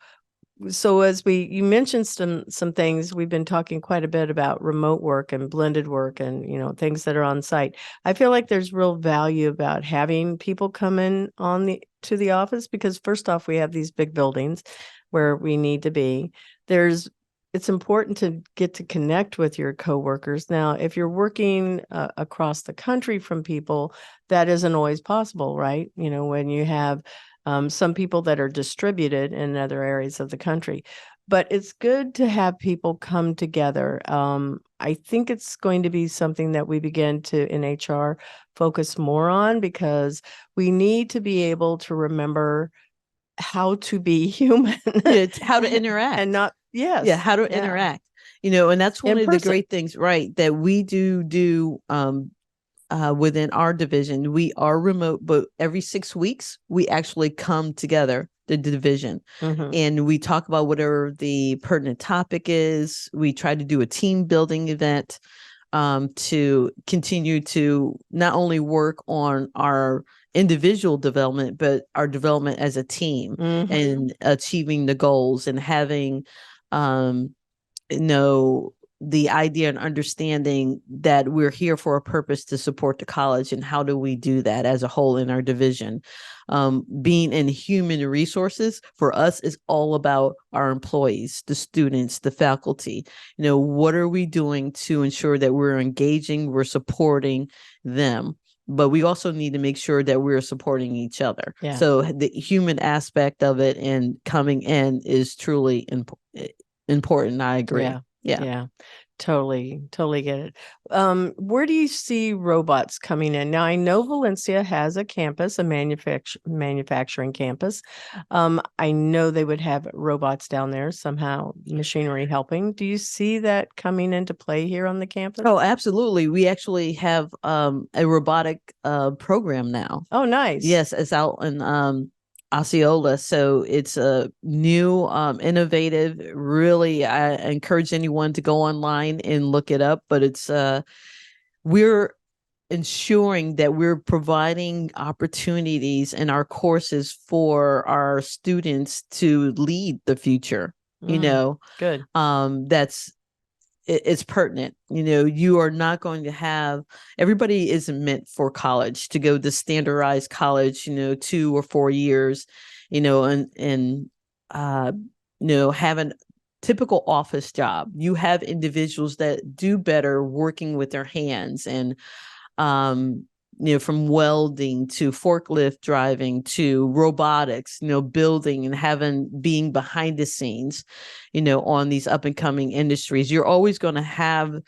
Speaker 1: so as you mentioned some things, we've been talking quite a bit about remote work and blended work and, things that are on site. I feel like there's real value about having people come in to the office, because first off, we have these big buildings where we need to be. It's important to get to connect with your coworkers. Now, if you're working across the country from people, that isn't always possible, right? When you have some people that are distributed in other areas of the country. But it's good to have people come together. I think it's going to be something that we begin to, in HR, focus more on, because we need to be able to remember how to be human.
Speaker 2: How to interact.
Speaker 1: And not, yes.
Speaker 2: Yeah, how to interact. And that's one of the great things, right, that we do within our division. We are remote, but every 6 weeks we actually come together, the division, and we talk about whatever the pertinent topic is. We try to do a team building event to continue to not only work on our individual development, but our development as a team and achieving the goals and having the idea and understanding that we're here for a purpose to support the college, and how do we do that as a whole in our division. Being in human resources for us is all about our employees, the students, the faculty. What are we doing to ensure that we're engaging, we're supporting them? But we also need to make sure that we're supporting each other. Yeah. So the human aspect of it and coming in is truly important. I agree. Yeah.
Speaker 1: Totally get it. Where do you see robots coming in? Now, I know Valencia has a campus, a manufacturing campus. I know they would have robots down there somehow, machinery helping. Do you see that coming into play here on the campus?
Speaker 2: Oh, absolutely. We actually have a robotic program now.
Speaker 1: Oh, nice.
Speaker 2: Yes, it's out in Osceola. So it's a new, innovative, really, I encourage anyone to go online and look it up, but it's, we're ensuring that we're providing opportunities in our courses for our students to lead the future,
Speaker 1: Good.
Speaker 2: It's pertinent. You are not going to have, everybody isn't meant for college to go to standardized college, 2 or 4 years, and have a typical office job. You have individuals that do better working with their hands, and from welding to forklift driving to robotics, building and being behind the scenes, on these up and coming industries. You're always going to have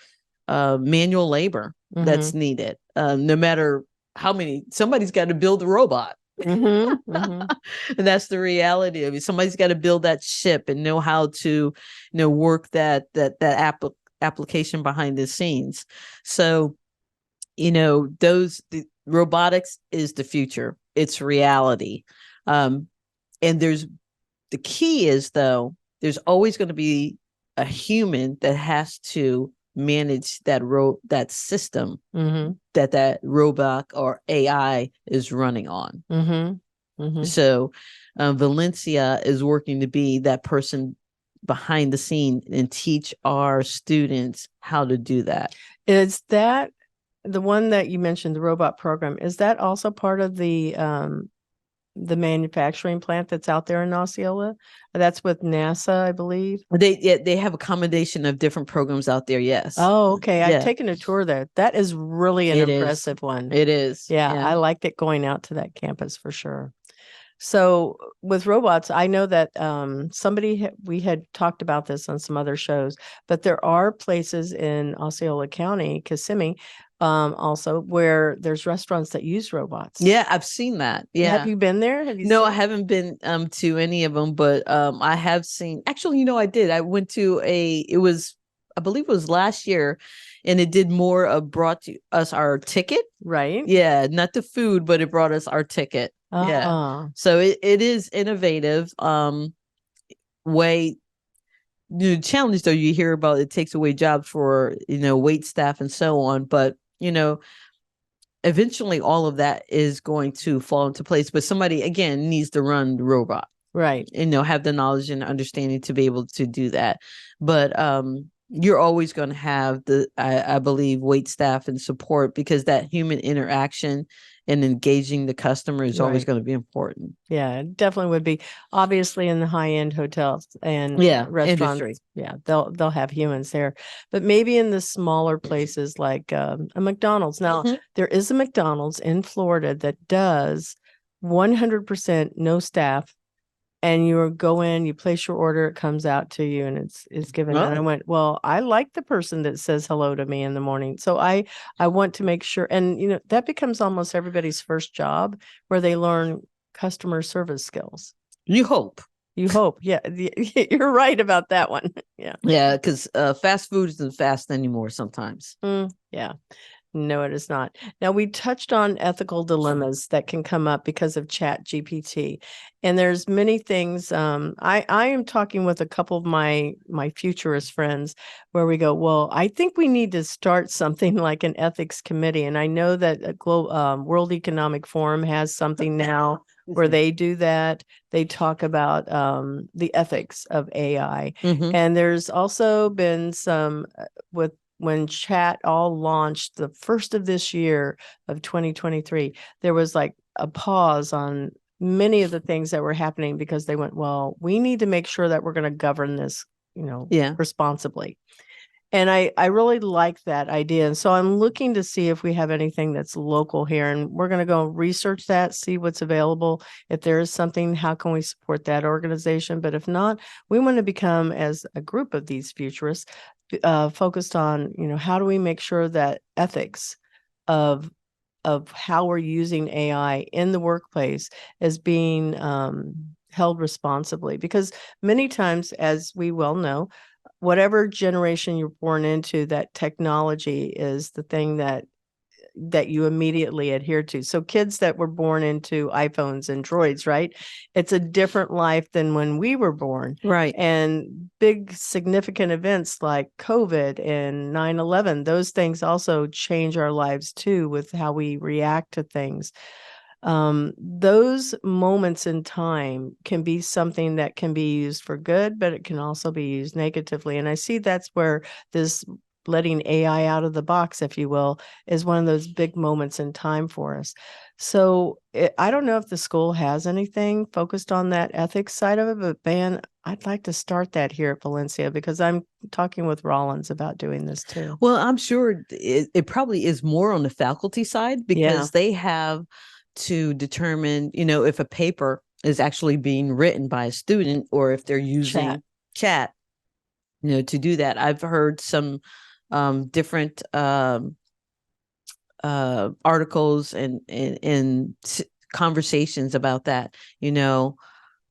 Speaker 2: manual labor that's needed, no matter how many. Somebody's got to build a robot. And that's the reality of it. Somebody's got to build that ship and know how to, work that application behind the scenes. So, the robotics is the future. It's reality. And the key is, though, there's always going to be a human that has to manage that system that robot or AI is running on. So Valencia is working to be that person behind the scene and teach our students how to do that.
Speaker 1: Is that the one that you mentioned, the robot program? Is that also part of the manufacturing plant that's out there in Osceola? That's with NASA, I believe.
Speaker 2: They have a combination of different programs out there. Yes.
Speaker 1: Oh, okay. Yeah. I've taken a tour there. That is really an impressive one.
Speaker 2: It is.
Speaker 1: Yeah, I liked it going out to that campus for sure. So with robots, I know that we had talked about this on some other shows, but there are places in Osceola County, Kissimmee, also where there's restaurants that use robots.
Speaker 2: Yeah, I've seen that. Yeah.
Speaker 1: Have you been there?
Speaker 2: No, I haven't been to any of them, but I have seen. Actually, I did. I went to I believe it was last year, and it did more of brought us our ticket. Right. Yeah, not the food, but it brought us our ticket. Yeah. So it is innovative. Way the challenge, though, you hear about, it takes away jobs for wait staff and so on, but eventually all of that is going to fall into place. But somebody again needs to run the robot.
Speaker 1: Right.
Speaker 2: have the knowledge and understanding to be able to do that. But you're always going to have I believe, wait staff and support, because that human interaction and engaging the customer is always going to be important.
Speaker 1: Yeah, it definitely would be. Obviously, in the high-end hotels and restaurants,
Speaker 2: industry.
Speaker 1: they'll have humans there. But maybe in the smaller places like a McDonald's. Now, there is a McDonald's in Florida that does 100% no staff, and you go in, you place your order, it comes out to you, and it's given. And I went, well, I like the person that says hello to me in the morning. So I want to make sure, and that becomes almost everybody's first job, where they learn customer service skills.
Speaker 2: You hope.
Speaker 1: Yeah. You're right about that one.
Speaker 2: Yeah, because fast food isn't fast anymore sometimes.
Speaker 1: Yeah. No, it is not. Now, we touched on ethical dilemmas that can come up because of Chat GPT, and there's many things. I am talking with a couple of my futurist friends where we go, well, I think we need to start something like an ethics committee, and I know that World Economic Forum has something now where they do that. They talk about the ethics of AI, and there's also been some when chat all launched the first of this year of 2023, there was like a pause on many of the things that were happening because they went, well, we need to make sure that we're going to govern this, responsibly. And I really like that idea. And so I'm looking to see if we have anything that's local here, and we're going to go research that, see what's available. If there is something, how can we support that organization? But if not, we want to become, as a group of these futurists, focused on, how do we make sure that ethics of how we're using AI in the workplace is being held responsibly? Because many times, as we well know, whatever generation you're born into, that technology is the thing that you immediately adhere to. So kids that were born into iPhones and Droids, right? It's a different life than when we were born.
Speaker 2: Right.
Speaker 1: And big significant events like COVID and 9/11, those things also change our lives too, with how we react to things. Those moments in time can be something that can be used for good, but it can also be used negatively. And I see that's where this letting AI out of the box, if you will, is one of those big moments in time for us. So I don't know if the school has anything focused on that ethics side of it, but man, I'd like to start that here at Valencia, because I'm talking with Rollins about doing this too.
Speaker 2: Well, I'm sure it probably is more on the faculty side, because they have to determine, if a paper is actually being written by a student, or if they're using chat, to do that. I've heard some different articles and conversations about that,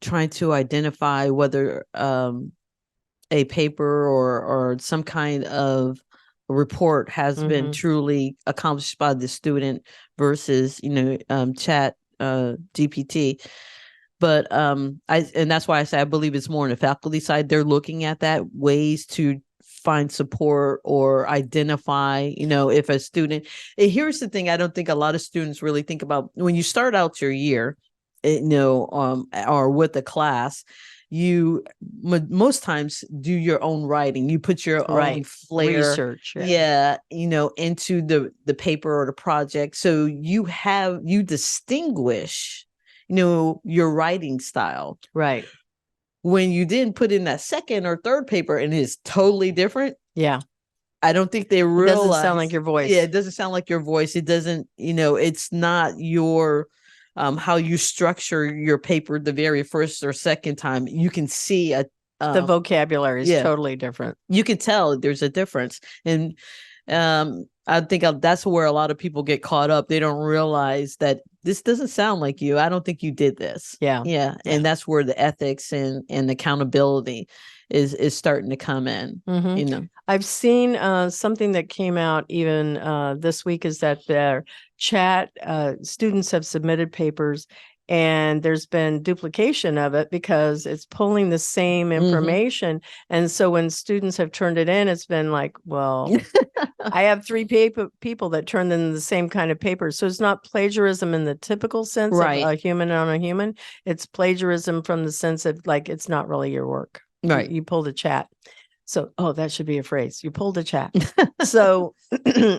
Speaker 2: trying to identify whether a paper or some kind of report has been truly accomplished by the student versus, chat GPT. But and that's why I say I believe it's more on the faculty side. They're looking at that, ways to find support or identify, if a student. Here's the thing: I don't think a lot of students really think about when you start out your year, or with a class. You most times do your own writing. You put your own flair,
Speaker 1: research,
Speaker 2: into the paper or the project. So you distinguish, your writing style.
Speaker 1: Right.
Speaker 2: When you then put in that second or third paper and it's totally different.
Speaker 1: Yeah.
Speaker 2: I don't think they realize.
Speaker 1: It doesn't sound like your voice.
Speaker 2: Yeah, it doesn't sound like your voice. It doesn't, it's not your how you structure your paper the very first or second time. You can see
Speaker 1: the vocabulary is totally different.
Speaker 2: You can tell there's a difference. And I think that's where a lot of people get caught up. They don't realize that this doesn't sound like you. I don't think you did this.
Speaker 1: Yeah.
Speaker 2: And that's where the ethics and accountability is starting to come in.
Speaker 1: I've seen something that came out even this week, is that their chat students have submitted papers, and there's been duplication of it because it's pulling the same information. And so when students have turned it in, it's been like, well, I have three people that turned in the same kind of paper. So it's not plagiarism in the typical sense of a human on a human. It's plagiarism from the sense of like, it's not really your work.
Speaker 2: Right.
Speaker 1: You pulled a chat. So, that should be a phrase. You pulled a chat. So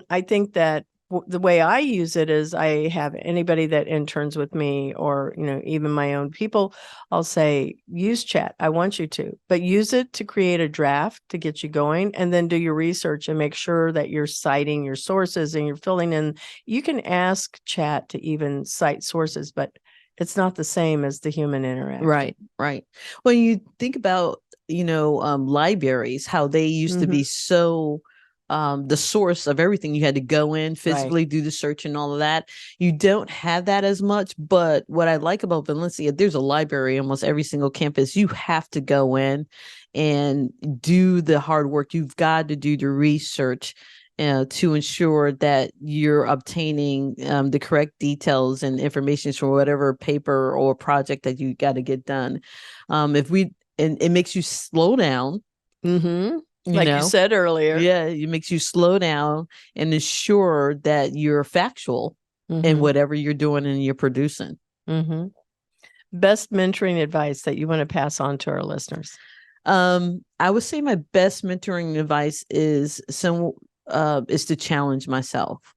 Speaker 1: I think that the way I use it is I have anybody that interns with me or, even my own people, I'll say, use chat. I want you to, but use it to create a draft to get you going and then do your research and make sure that you're citing your sources and you're filling in. You can ask chat to even cite sources, but it's not the same as the human interaction.
Speaker 2: Right, right. When you think about, libraries, how they used to be so the source of everything. You had to go in physically, do the search and all of that. You don't have that as much. But what I like about Valencia, there's a library almost every single campus. You have to go in and do the hard work. You've got to do the research to ensure that you're obtaining the correct details and information for whatever paper or project that you got to get done. And it makes you slow down.
Speaker 1: Like you said earlier.
Speaker 2: Yeah, it makes you slow down and ensure that you're factual in whatever you're doing and you're producing.
Speaker 1: Best mentoring advice that you want to pass on to our listeners?
Speaker 2: I would say my best mentoring advice is to challenge myself.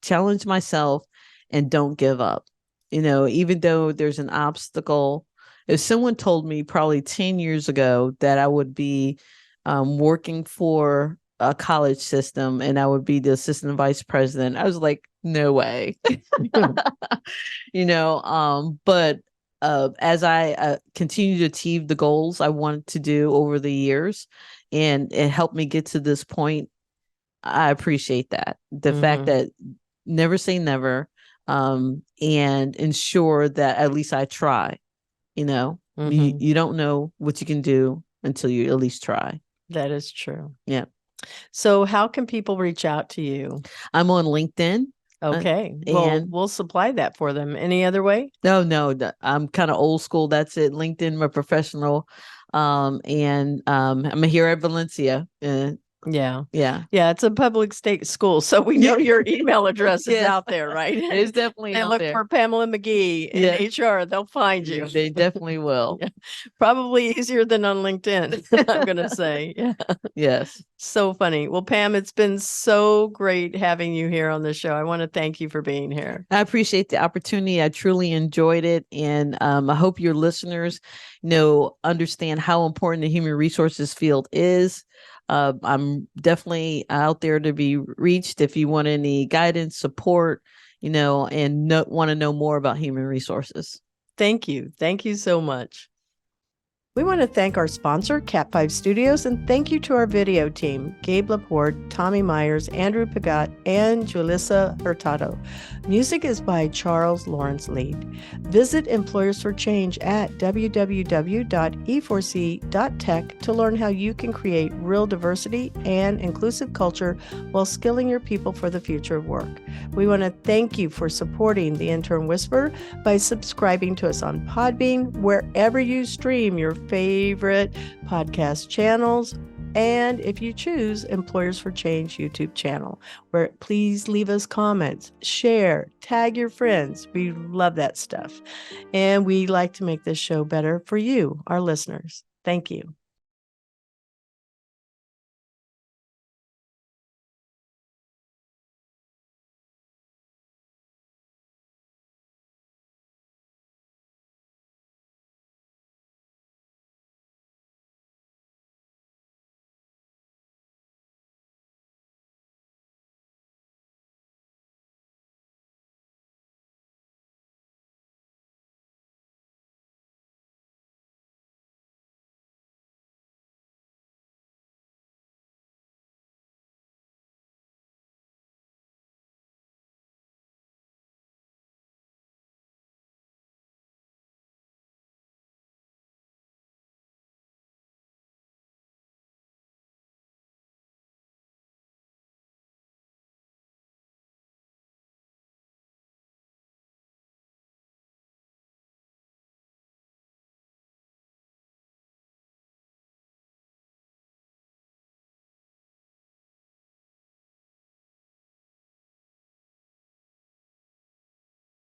Speaker 2: Challenge myself and don't give up. Even though there's an obstacle. If someone told me probably 10 years ago that I would be working for a college system and I would be the assistant vice president, I was like, no way. But as I continue to achieve the goals I wanted to do over the years and it helped me get to this point, I appreciate that. The fact that never say never and ensure that at least I try. You don't know what you can do until you at least try.
Speaker 1: That is true.
Speaker 2: Yeah.
Speaker 1: So how can people reach out to you?
Speaker 2: I'm on LinkedIn.
Speaker 1: Okay. Well, we'll supply that for them. Any other way?
Speaker 2: No. I'm kind of old school. That's it. LinkedIn, my professional. And I'm here at Valencia.
Speaker 1: Yeah. It's a public state school, so we know your email address is out there, right?
Speaker 2: It's definitely
Speaker 1: out there. Look for Pamela McGee in HR. They'll find you.
Speaker 2: They definitely will.
Speaker 1: Probably easier than on LinkedIn, I'm going to say. Yeah.
Speaker 2: Yes.
Speaker 1: So funny. Well, Pam, it's been so great having you here on the show. I want to thank you for being here.
Speaker 2: I appreciate the opportunity. I truly enjoyed it. And I hope your listeners, understand how important the human resources field is. I'm definitely out there to be reached if you want any guidance, support, and want to know more about human resources.
Speaker 1: Thank you. Thank you so much. We want to thank our sponsor, Cat 5 Studios, and thank you to our video team, Gabe Laporte, Tommy Myers, Andrew Pagat, and Julissa Hurtado. Music is by Charles Lawrence Lead. Visit Employers for Change at www.e4c.tech to learn how you can create real diversity and inclusive culture while skilling your people for the future of work. We want to thank you for supporting the Intern Whisperer by subscribing to us on Podbean, wherever you stream your favorite podcast channels, and if you choose Employers for Change YouTube channel, where please leave us comments, share, tag your friends. We love that stuff. And we like to make this show better for you, our listeners. Thank you.